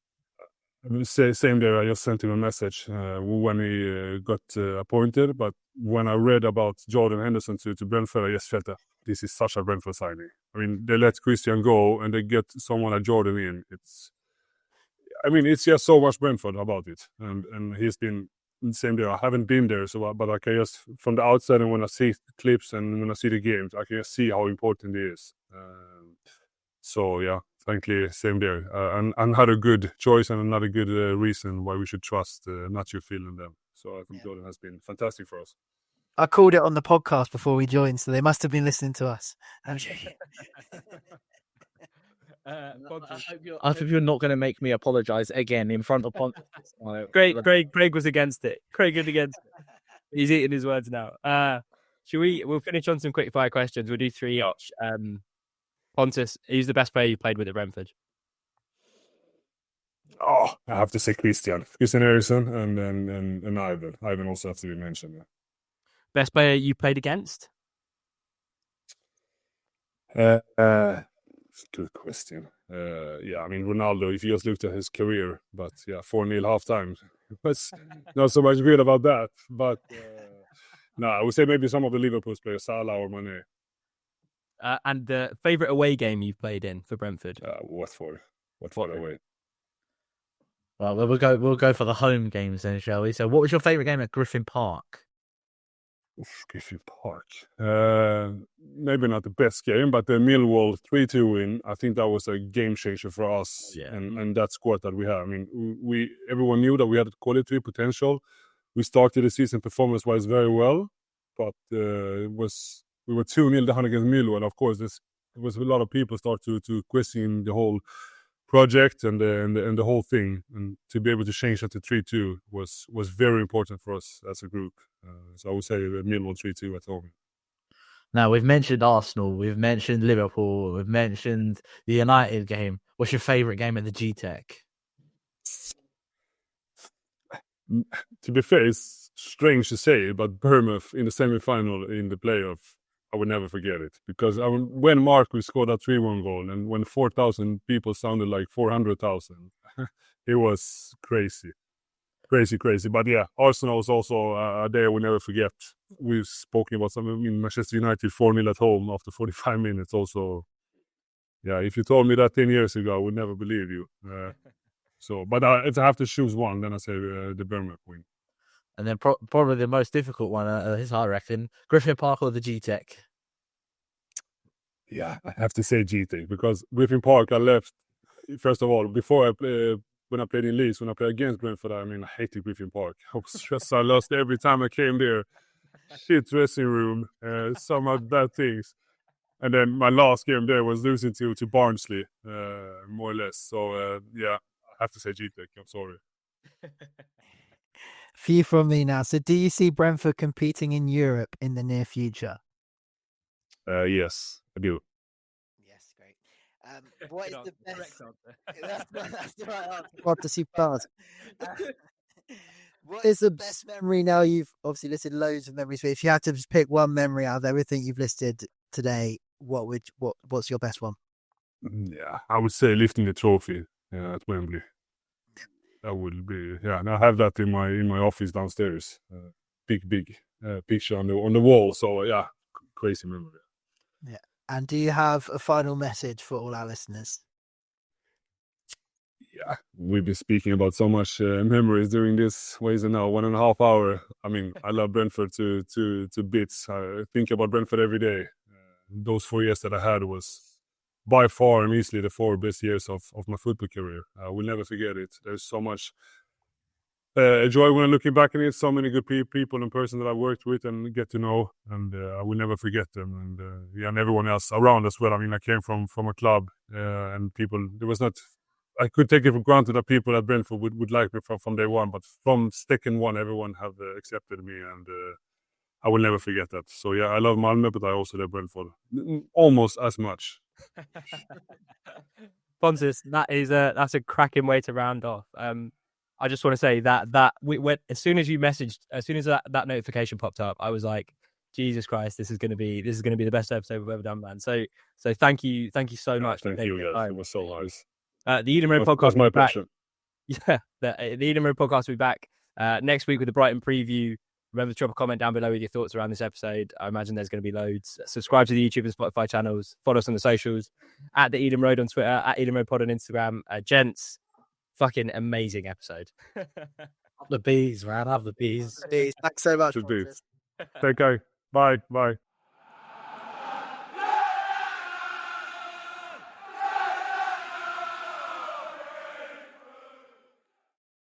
same day, I just sent him a message when he got appointed. But when I read about Jordan Henderson to Brentford, I just felt that this is such a Brentford signing. I mean, they let Christian go and they get someone like Jordan in. It's just so much Brentford about it. And he's been same day. I haven't been there, but I can just, from the outside, and when I see clips and when I see the games, I can just see how important he is. So, yeah. Frankly, same there. And had a good choice and another good reason why we should trust Matthew, Phil and them. So I think Jordan has been fantastic for us. I called it on the podcast before we joined, so they must have been listening to us. I hope you're not going to make me apologise again in front of Pontus. Craig was against it. Craig was against it. He's eating his words now. We'll finish on some quick fire questions. We'll do 3 each. Pontus, who's the best player you played with at Brentford? Oh, I have to say Christian Eriksen, and Ivan. Ivan also have to be mentioned. Best player you played against? Good question. Yeah, I mean Ronaldo. If you just looked at his career, but yeah, 4-0 halftime. But not so much good about that. But no, I would say maybe some of the Liverpool players, Salah or Mane. And the favourite away game you've played in for Brentford? Watford away. Well, we'll go for the home games then, shall we? So, what was your favourite game at Griffin Park? Griffin Park. Maybe not the best game, but the Millwall 3-2 win. I think that was a game changer for us and that squad that we have. I mean, everyone knew that we had quality potential. We started the season performance-wise very well, but we were 2-0 down against Millwall, and of course, there was a lot of people start to question the whole project and the whole thing, and to be able to change that to 3-2 was very important for us as a group. So I would say Millwall 3-2 at home. Now, we've mentioned Arsenal, we've mentioned Liverpool, we've mentioned the United game. What's your favourite game at the Gtech? To be fair, it's strange to say, but Bournemouth in the semi-final in the playoff, I would never forget it. Because when Marcus scored that 3-1 goal, and when 4,000 people sounded like 400,000, it was crazy. Crazy. But yeah, Arsenal is also a day I will never forget. We've spoken about something in Manchester United 4-0 at home after 45 minutes also. Yeah, if you told me that 10 years ago, I would never believe you. But if I have to choose one, then I say the Bournemouth win. And then probably the most difficult one is, I reckon, Griffin Park or the Gtech? Yeah, I have to say Gtech, because Griffin Park, I left, first of all, before when I played in Leeds, when I played against Brentford, I hated Griffin Park. I was stressed. I lost every time I came there. Shit dressing room, some of bad things. And then my last game there was losing to Barnsley, more or less. So, yeah, I have to say Gtech. I'm sorry. Few from me now. So do you see Brentford competing in Europe in the near future? Yes, I do. Yes, great. What is the best? That's the right answer. What to see pass. What is the best memory now? You've obviously listed loads of memories, but if you had to just pick one memory out of everything you've listed today, what's your best one? Yeah, I would say lifting the trophy at Wembley. That would be, and I have that in my office downstairs. Big picture on the wall. So yeah, crazy memory. Yeah. And do you have a final message for all our listeners? Yeah, we've been speaking about so much memories during this. What is it now? 1.5 hours. I mean, I love Brentford to bits. I think about Brentford every day. Those 4 years that I had was by far and easily the 4 best years of my football career. I will never forget it. There's so much joy when I'm looking back at it. So many good people and person that I worked with and get to know, and I will never forget them. And everyone else around as well. I mean, I came from a club, and people. There was not. I could take it for granted that people at Brentford would like me from day one, but from second one, everyone have accepted me, and I will never forget that. So yeah, I love Malmö, but I also love Brentford almost as much. Pontus, that's a cracking way to round off. I just want to say that we went as soon as that notification popped up, I was like, Jesus Christ, this is going to be the best episode we've ever done, man. So thank you so much. Thank you guys. It was so nice. The Eden Road podcast. Was my pleasure. Yeah, the Eden Road podcast will be back next week with the Brighton preview. Remember to drop a comment down below with your thoughts around this episode. I imagine there's going to be loads. Subscribe to the YouTube and Spotify channels. Follow us on the socials at the Eden Road on Twitter, at Eden Road Pod on Instagram. Gents, fucking amazing episode. Up the bees, man. Up the bees. Thanks so much. Take care. Bye.